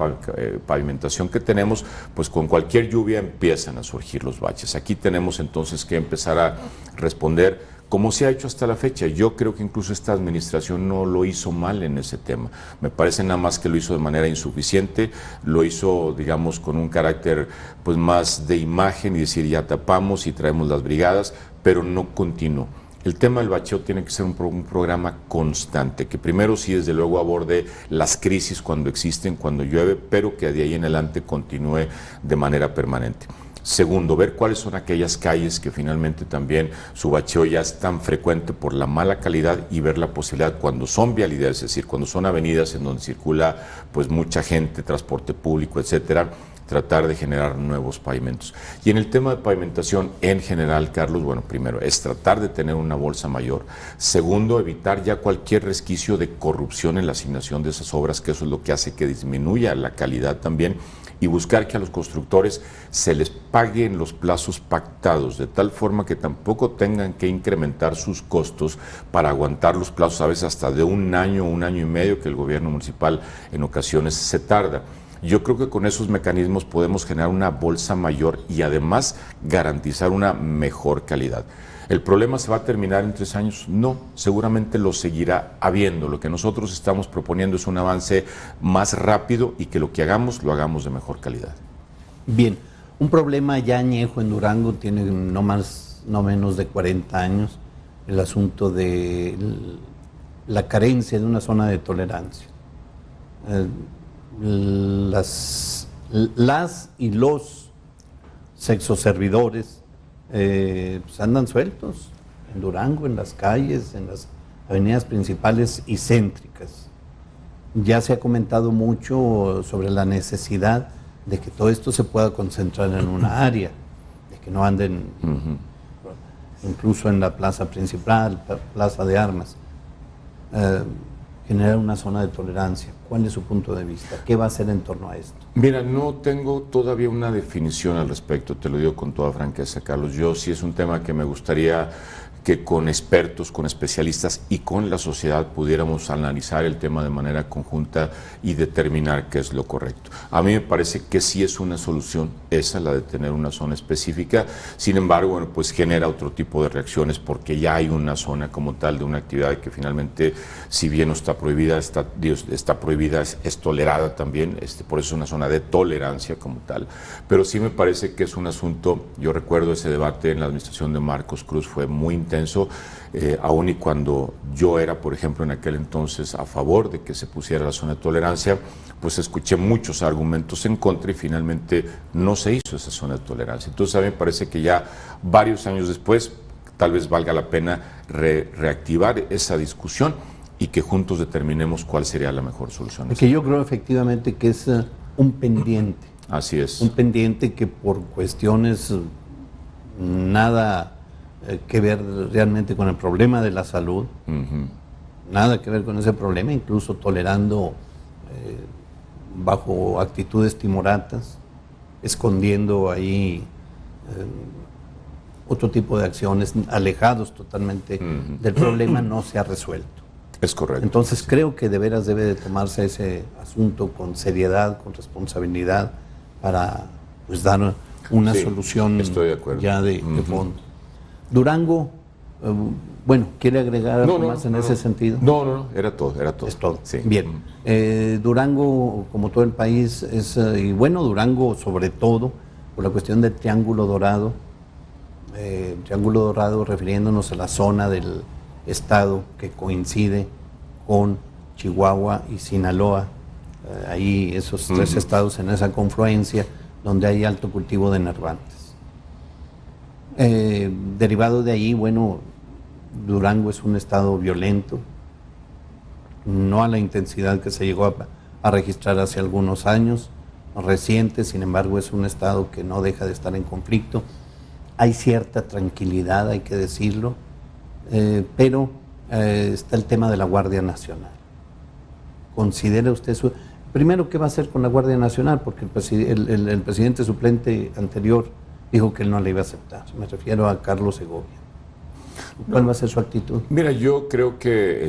pavimentación que tenemos, pues con cualquier lluvia empiezan a surgir los baches. Aquí tenemos entonces que empezar a responder como se ha hecho hasta la fecha. Yo creo que incluso esta administración no lo hizo mal en ese tema. Me parece nada más que lo hizo de manera insuficiente, lo hizo, digamos, con un carácter pues más de imagen y decir ya tapamos y traemos las brigadas, pero no continuó. El tema del bacheo tiene que ser un programa constante, que primero sí, desde luego, aborde las crisis cuando existen, cuando llueve, pero que de ahí en adelante continúe de manera permanente. Segundo, ver cuáles son aquellas calles que finalmente también su bacheo ya es tan frecuente por la mala calidad, y ver la posibilidad cuando son vialidades, es decir, cuando son avenidas en donde circula pues mucha gente, transporte público, etcétera, tratar de generar nuevos pavimentos. Y en el tema de pavimentación en general, Carlos, bueno, primero es tratar de tener una bolsa mayor. Segundo, evitar ya cualquier resquicio de corrupción en la asignación de esas obras, que eso es lo que hace que disminuya la calidad también, y buscar que a los constructores se les pague en los plazos pactados, de tal forma que tampoco tengan que incrementar sus costos para aguantar los plazos, a veces hasta de un año y medio, que el gobierno municipal en ocasiones se tarda. Yo creo que con esos mecanismos podemos generar una bolsa mayor y además garantizar una mejor calidad. ¿El problema se va a terminar en 3 años? No, seguramente lo seguirá habiendo. Lo que nosotros estamos proponiendo es un avance más rápido, y que lo que hagamos, lo hagamos de mejor calidad. Bien, un problema ya añejo en Durango, tiene no menos de 40 años, el asunto de la carencia de una zona de tolerancia. Las y los sexoservidores pues andan sueltos en Durango, en las calles, en las avenidas principales y céntricas. Ya se ha comentado mucho sobre la necesidad de que todo esto se pueda concentrar en una área, de que no anden incluso en la plaza principal, plaza de armas. Generar una zona de tolerancia. ¿Cuál es su punto de vista? ¿Qué va a hacer en torno a esto? Mira, no tengo todavía una definición al respecto, te lo digo con toda franqueza, Carlos. Yo sí es un tema que me gustaría que con expertos, con especialistas y con la sociedad pudiéramos analizar el tema de manera conjunta y determinar qué es lo correcto. A mí me parece que sí es una solución esa, la de tener una zona específica. Sin embargo, bueno, pues genera otro tipo de reacciones porque ya hay una zona como tal de una actividad que finalmente, si bien no está prohibida, está prohibida, es tolerada también, por eso es una zona de tolerancia como tal. Pero sí me parece que es un asunto, yo recuerdo ese debate en la administración de Marcos Cruz, fue muy intenso, aun y cuando yo era, por ejemplo, en aquel entonces a favor de que se pusiera la zona de tolerancia, pues escuché muchos argumentos en contra y finalmente no se hizo esa zona de tolerancia. Entonces a mí me parece que ya varios años después tal vez valga la pena reactivar esa discusión y que juntos determinemos cuál sería la mejor solución. Porque yo creo efectivamente que es un pendiente. Así es. Un pendiente que por cuestiones nada que ver realmente con el problema de la salud, nada que ver con ese problema, incluso tolerando bajo actitudes timoratas, escondiendo ahí otro tipo de acciones, alejados totalmente del problema, no se ha resuelto. Es correcto. Entonces creo que de veras debe de tomarse ese asunto con seriedad, con responsabilidad, para pues dar una solución ya de fondo. Durango, bueno, ¿quiere agregar algo más en ese sentido? No, era todo. Es todo. Sí. Bien. Durango, como todo el país, y bueno, Durango sobre todo, por la cuestión del Triángulo Dorado, refiriéndonos a la zona del estado que coincide con Chihuahua y Sinaloa, ahí esos tres estados en esa confluencia donde hay alto cultivo de nervantes. Derivado de ahí, bueno, Durango es un estado violento, no a la intensidad que se llegó a registrar hace algunos años, reciente, sin embargo es un estado que no deja de estar en conflicto. Hay cierta tranquilidad, hay que decirlo, pero está el tema de la Guardia Nacional. ¿Considera usted primero qué va a hacer con la Guardia Nacional? Porque el presidente suplente anterior dijo que él no le iba a aceptar. Me refiero a Carlos Segovia. ¿Cuál va a ser su actitud? Mira, yo creo que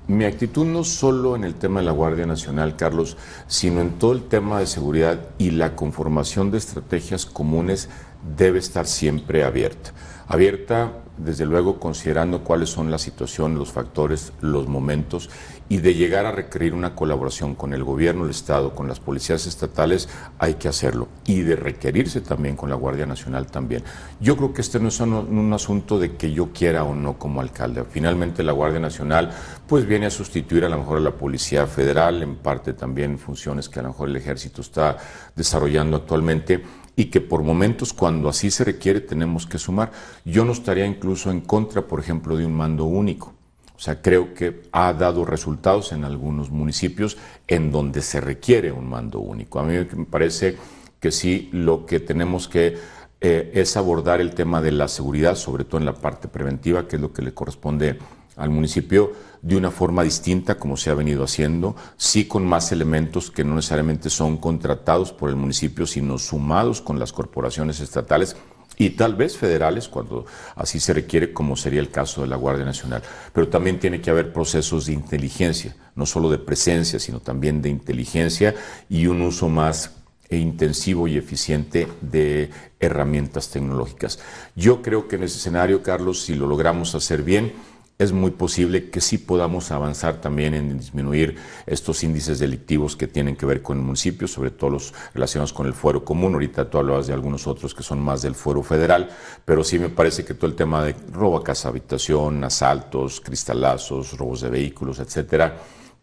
mi actitud no solo en el tema de la Guardia Nacional, Carlos, sino en todo el tema de seguridad y la conformación de estrategias comunes debe estar siempre abierta. Abierta, desde luego, considerando cuáles son la situación, los factores, los momentos, y de llegar a requerir una colaboración con el gobierno del Estado, con las policías estatales, hay que hacerlo. Y de requerirse también con la Guardia Nacional también. Yo creo que no es un asunto de que yo quiera o no como alcalde. Finalmente la Guardia Nacional pues viene a sustituir a lo mejor a la Policía Federal, en parte también funciones que a lo mejor el Ejército está desarrollando actualmente, y que por momentos, cuando así se requiere, tenemos que sumar. Yo no estaría incluso en contra, por ejemplo, de un mando único. O sea, creo que ha dado resultados en algunos municipios en donde se requiere un mando único. A mí me parece que sí, lo que tenemos que es abordar el tema de la seguridad, sobre todo en la parte preventiva, que es lo que le corresponde al municipio, de una forma distinta como se ha venido haciendo, sí con más elementos que no necesariamente son contratados por el municipio, sino sumados con las corporaciones estatales y tal vez federales cuando así se requiere, como sería el caso de la Guardia Nacional. Pero también tiene que haber procesos de inteligencia, no solo de presencia, sino también de inteligencia y un uso más intensivo y eficiente de herramientas tecnológicas. Yo creo que en ese escenario, Carlos, si lo logramos hacer bien, es muy posible que sí podamos avanzar también en disminuir estos índices delictivos que tienen que ver con el municipio, sobre todo los relacionados con el fuero común. Ahorita tú hablabas de algunos otros que son más del fuero federal, pero sí me parece que todo el tema de robo a casa, habitación, asaltos, cristalazos, robos de vehículos, etcétera,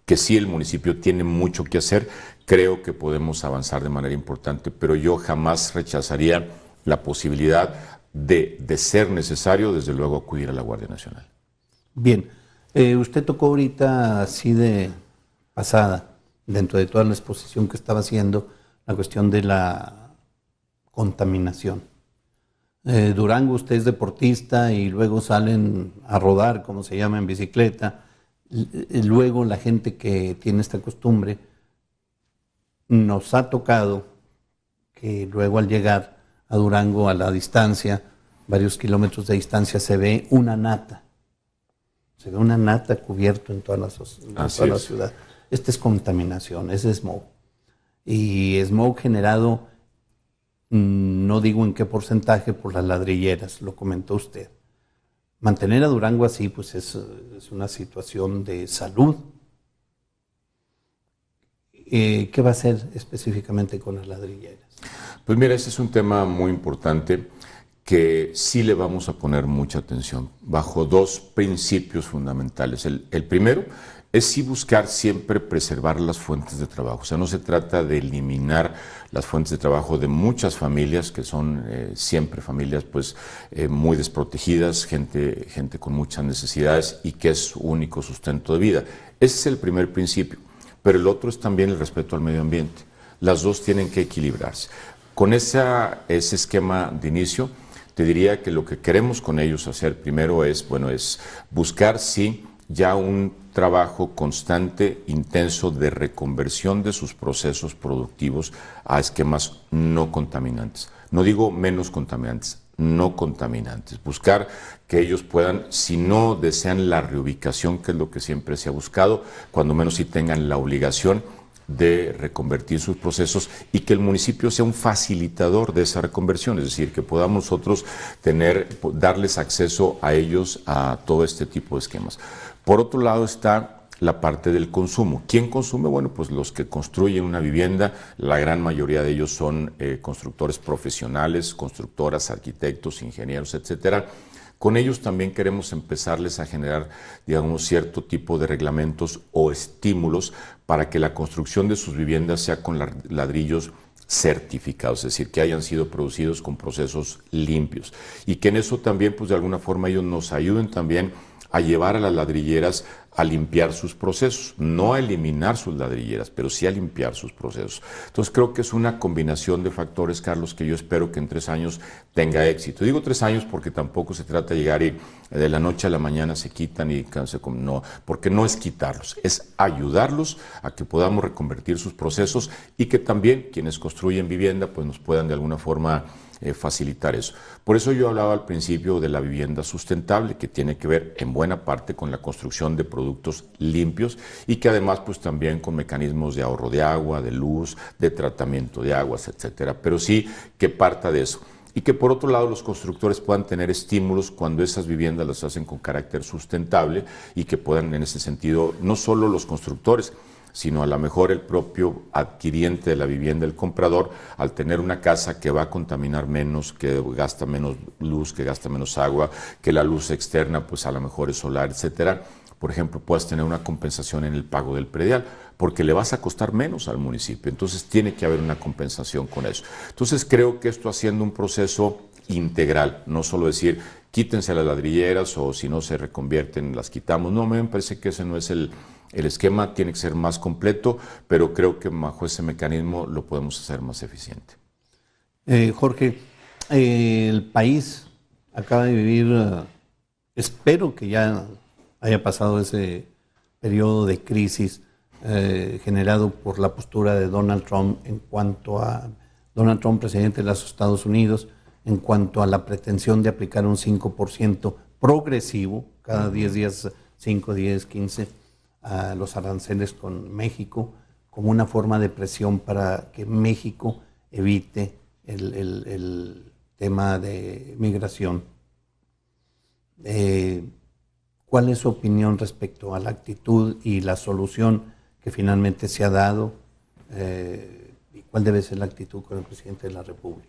que sí el municipio tiene mucho que hacer, creo que podemos avanzar de manera importante, pero yo jamás rechazaría la posibilidad de ser necesario, desde luego, acudir a la Guardia Nacional. Bien, usted tocó ahorita así de pasada, dentro de toda la exposición que estaba haciendo, la cuestión de la contaminación. Durango, usted es deportista y luego salen a rodar, como se llama, en bicicleta. Luego la gente que tiene esta costumbre, nos ha tocado que luego al llegar a Durango a la distancia varios kilómetros de distancia, se ve una nata. Se ve una nata cubierto en toda la ciudad. Esta es contaminación, es smog. Y smog generado, no digo en qué porcentaje, por las ladrilleras, lo comentó usted. Mantener a Durango así, pues es una situación de salud. ¿Qué va a hacer específicamente con las ladrilleras? Pues mira, ese es un tema muy importante que sí le vamos a poner mucha atención, bajo dos principios fundamentales. El primero es sí buscar siempre preservar las fuentes de trabajo. O sea, no se trata de eliminar las fuentes de trabajo de muchas familias, que son siempre familias pues muy desprotegidas, gente con muchas necesidades y que es su único sustento de vida. Ese es el primer principio. Pero el otro es también el respeto al medio ambiente. Las dos tienen que equilibrarse. Con ese esquema de inicio, te diría que lo que queremos con ellos hacer primero es buscar, sí, ya un trabajo constante, intenso de reconversión de sus procesos productivos a esquemas no contaminantes. No digo menos contaminantes, no contaminantes. Buscar que ellos puedan, si no desean la reubicación, que es lo que siempre se ha buscado, cuando menos sí tengan la obligación de reconvertir sus procesos y que el municipio sea un facilitador de esa reconversión, es decir, que podamos nosotros darles acceso a ellos a todo este tipo de esquemas. Por otro lado está la parte del consumo. ¿Quién consume? Bueno, pues los que construyen una vivienda, la gran mayoría de ellos son constructores profesionales, constructoras, arquitectos, ingenieros, etcétera. Con ellos también queremos empezarles a generar, digamos, cierto tipo de reglamentos o estímulos para que la construcción de sus viviendas sea con ladrillos certificados, es decir, que hayan sido producidos con procesos limpios y que en eso también, pues de alguna forma ellos nos ayuden también a llevar a las ladrilleras a limpiar sus procesos, no a eliminar sus ladrilleras, pero sí a limpiar sus procesos. Entonces creo que es una combinación de factores, Carlos, que yo espero que en 3 años tenga éxito. Digo 3 años porque tampoco se trata de llegar y de la noche a la mañana se quitan no, porque no es quitarlos, es ayudarlos a que podamos reconvertir sus procesos y que también quienes construyen vivienda pues nos puedan de alguna forma facilitar eso. Por eso yo hablaba al principio de la vivienda sustentable, que tiene que ver en buena parte con la construcción de productos limpios y que además pues también con mecanismos de ahorro de agua, de luz, de tratamiento de aguas, etcétera. Pero sí que parta de eso. Y que por otro lado los constructores puedan tener estímulos cuando esas viviendas las hacen con carácter sustentable y que puedan en ese sentido, no solo los constructores, sino a lo mejor el propio adquiriente de la vivienda, el comprador, al tener una casa que va a contaminar menos, que gasta menos luz, que gasta menos agua, que la luz externa pues a lo mejor es solar, etcétera, por ejemplo, puedas tener una compensación en el pago del predial, porque le vas a costar menos al municipio, entonces tiene que haber una compensación con eso. Entonces creo que esto haciendo un proceso integral, no solo decir quítense las ladrilleras o si no se reconvierten las quitamos, no, me parece que ese no es el esquema, tiene que ser más completo, pero creo que bajo ese mecanismo lo podemos hacer más eficiente. Jorge, el país acaba de vivir, espero que ya haya pasado ese periodo de crisis generado por la postura de Donald Trump en cuanto a Donald Trump, presidente de los Estados Unidos, en cuanto a la pretensión de aplicar un 5% progresivo, cada 10 días, 5, 10, 15, a los aranceles con México, como una forma de presión para que México evite el tema de migración. ¿Cuál es su opinión respecto a la actitud y la solución que finalmente se ha dado? ¿Y cuál debe ser la actitud con el presidente de la República?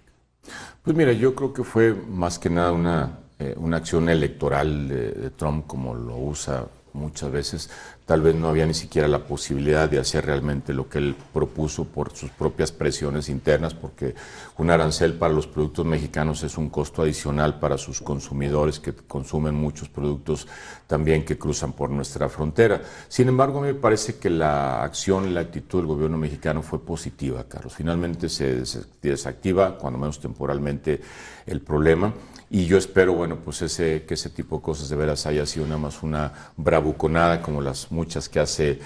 Pues mira, yo creo que fue más que nada una acción electoral de Trump, como lo usa muchas veces. Tal vez no había ni siquiera la posibilidad de hacer realmente lo que él propuso por sus propias presiones internas, porque un arancel para los productos mexicanos es un costo adicional para sus consumidores que consumen muchos productos también que cruzan por nuestra frontera. Sin embargo, a mí me parece que la acción y la actitud del gobierno mexicano fue positiva, Carlos. Finalmente se desactiva, cuando menos temporalmente, el problema. Y yo espero, bueno, pues que ese tipo de cosas de veras haya sido nada más una bravura bravuconada como las muchas que hace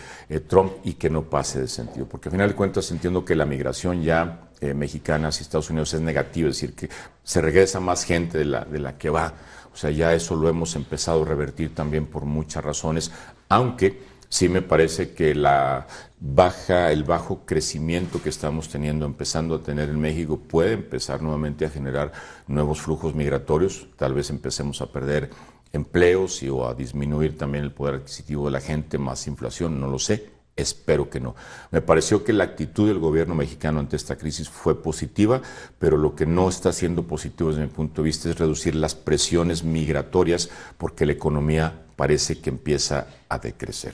Trump y que no pase de sentido. Porque al final de cuentas entiendo que la migración ya mexicana hacia Estados Unidos es negativa, es decir, que se regresa más gente de la que va. O sea, ya eso lo hemos empezado a revertir también por muchas razones, aunque sí me parece que el bajo crecimiento que estamos teniendo, empezando a tener en México, puede empezar nuevamente a generar nuevos flujos migratorios. Tal vez empecemos a perder empleos o a disminuir también el poder adquisitivo de la gente, más inflación, no lo sé. Espero que no. Me pareció que la actitud del gobierno mexicano ante esta crisis fue positiva, pero lo que no está siendo positivo desde mi punto de vista es reducir las presiones migratorias porque la economía parece que empieza a decrecer.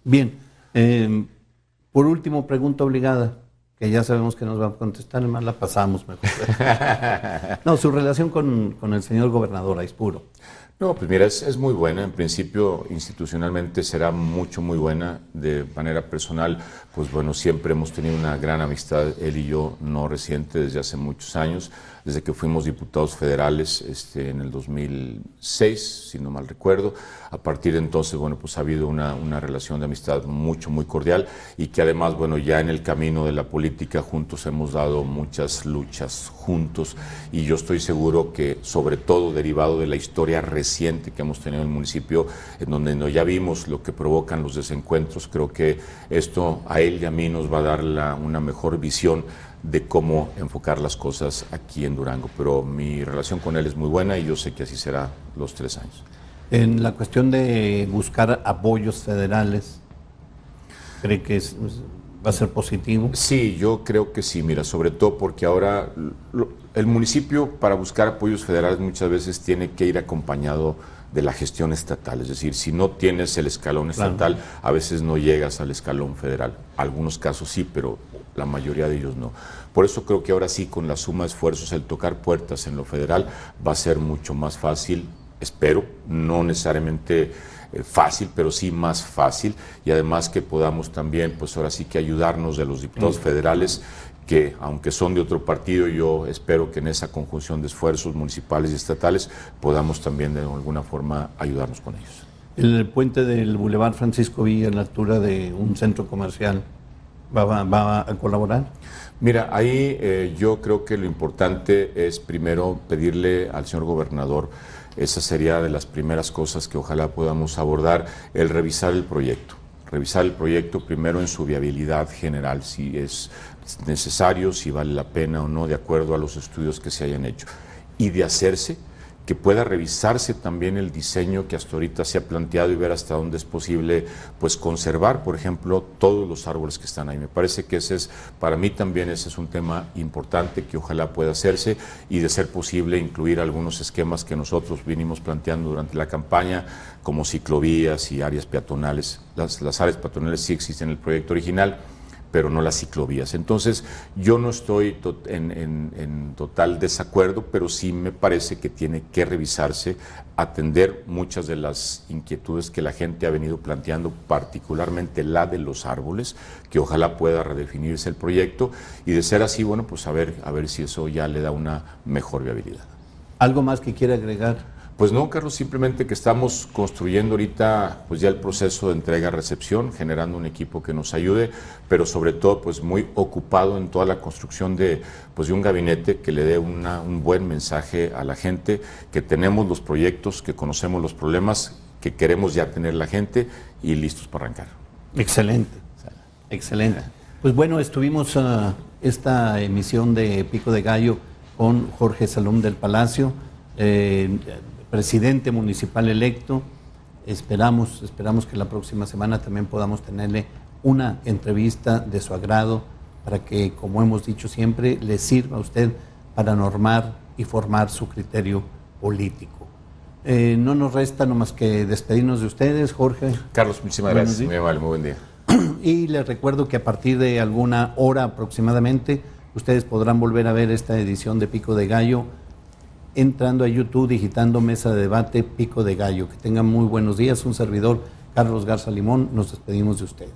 Bien, por último, pregunta obligada, que ya sabemos que nos va a contestar, además la pasamos mejor. No, su relación con el señor gobernador Aispuro. No, pues mira, es muy buena. En principio, institucionalmente será muy buena. De manera personal, pues bueno, siempre hemos tenido una gran amistad, él y yo, no reciente, desde hace muchos años, desde que fuimos diputados federales en el 2006, si no mal recuerdo. A partir de entonces, bueno, pues ha habido una relación de amistad muy cordial y que además, bueno, ya en el camino de la política juntos hemos dado muchas luchas juntos y yo estoy seguro que, sobre todo derivado de la historia reciente que hemos tenido en el municipio, en donde ya vimos lo que provocan los desencuentros, creo que esto a él y a mí nos va a dar una mejor visión de cómo enfocar las cosas aquí en Durango. Pero mi relación con él es muy buena y yo sé que así será los 3 años. En la cuestión de buscar apoyos federales, ¿cree que va a ser positivo? Sí, yo creo que sí, mira, sobre todo porque ahora el municipio para buscar apoyos federales muchas veces tiene que ir acompañado de la gestión estatal, es decir, si no tienes el escalón estatal, claro, a veces no llegas al escalón federal. Algunos casos sí, pero la mayoría de ellos no. Por eso creo que ahora sí, con la suma de esfuerzos, el tocar puertas en lo federal va a ser mucho más fácil, espero, no necesariamente fácil, pero sí más fácil, y además que podamos también, pues ahora sí que ayudarnos de los diputados federales, que aunque son de otro partido, yo espero que en esa conjunción de esfuerzos municipales y estatales podamos también de alguna forma ayudarnos con ellos. El puente del Boulevard Francisco Villa, a la altura de un centro comercial, ¿va a colaborar? Mira, ahí yo creo que lo importante es primero pedirle al señor gobernador, esa sería de las primeras cosas que ojalá podamos abordar, el revisar el proyecto. Revisar el proyecto primero en su viabilidad general, si es necesario, si vale la pena o no, de acuerdo a los estudios que se hayan hecho. Y de hacerse, que pueda revisarse también el diseño que hasta ahorita se ha planteado y ver hasta dónde es posible pues conservar, por ejemplo, todos los árboles que están ahí. Me parece que para mí también ese es un tema importante que ojalá pueda hacerse y, de ser posible, incluir algunos esquemas que nosotros vinimos planteando durante la campaña, como ciclovías y áreas peatonales. Las áreas peatonales sí existen en el proyecto original, pero no las ciclovías. Entonces, yo no estoy en total desacuerdo, pero sí me parece que tiene que revisarse, atender muchas de las inquietudes que la gente ha venido planteando, particularmente la de los árboles, que ojalá pueda redefinirse el proyecto, y de ser así, bueno, pues a ver si eso ya le da una mejor viabilidad. ¿Algo más que quiera agregar? Pues no, Carlos, simplemente que estamos construyendo ahorita pues ya el proceso de entrega-recepción, generando un equipo que nos ayude, pero sobre todo pues muy ocupado en toda la construcción de un gabinete que le dé un buen mensaje a la gente, que tenemos los proyectos, que conocemos los problemas, que queremos ya tener la gente y listos para arrancar. Excelente, excelente. Pues bueno, estuvimos esta emisión de Pico de Gallo con Jorge Salum del Palacio, presidente municipal electo. Esperamos que la próxima semana también podamos tenerle una entrevista de su agrado para que, como hemos dicho siempre, le sirva a usted para normar y formar su criterio político. No nos resta nomás que despedirnos de ustedes, Jorge. Carlos, muchísimas gracias. Muy amable, muy buen día. Y les recuerdo que a partir de alguna hora aproximadamente, ustedes podrán volver a ver esta edición de Pico de Gallo entrando a YouTube, digitando Mesa de Debate Pico de Gallo. Que tengan muy buenos días. Un servidor, Carlos Garza Limón, nos despedimos de ustedes.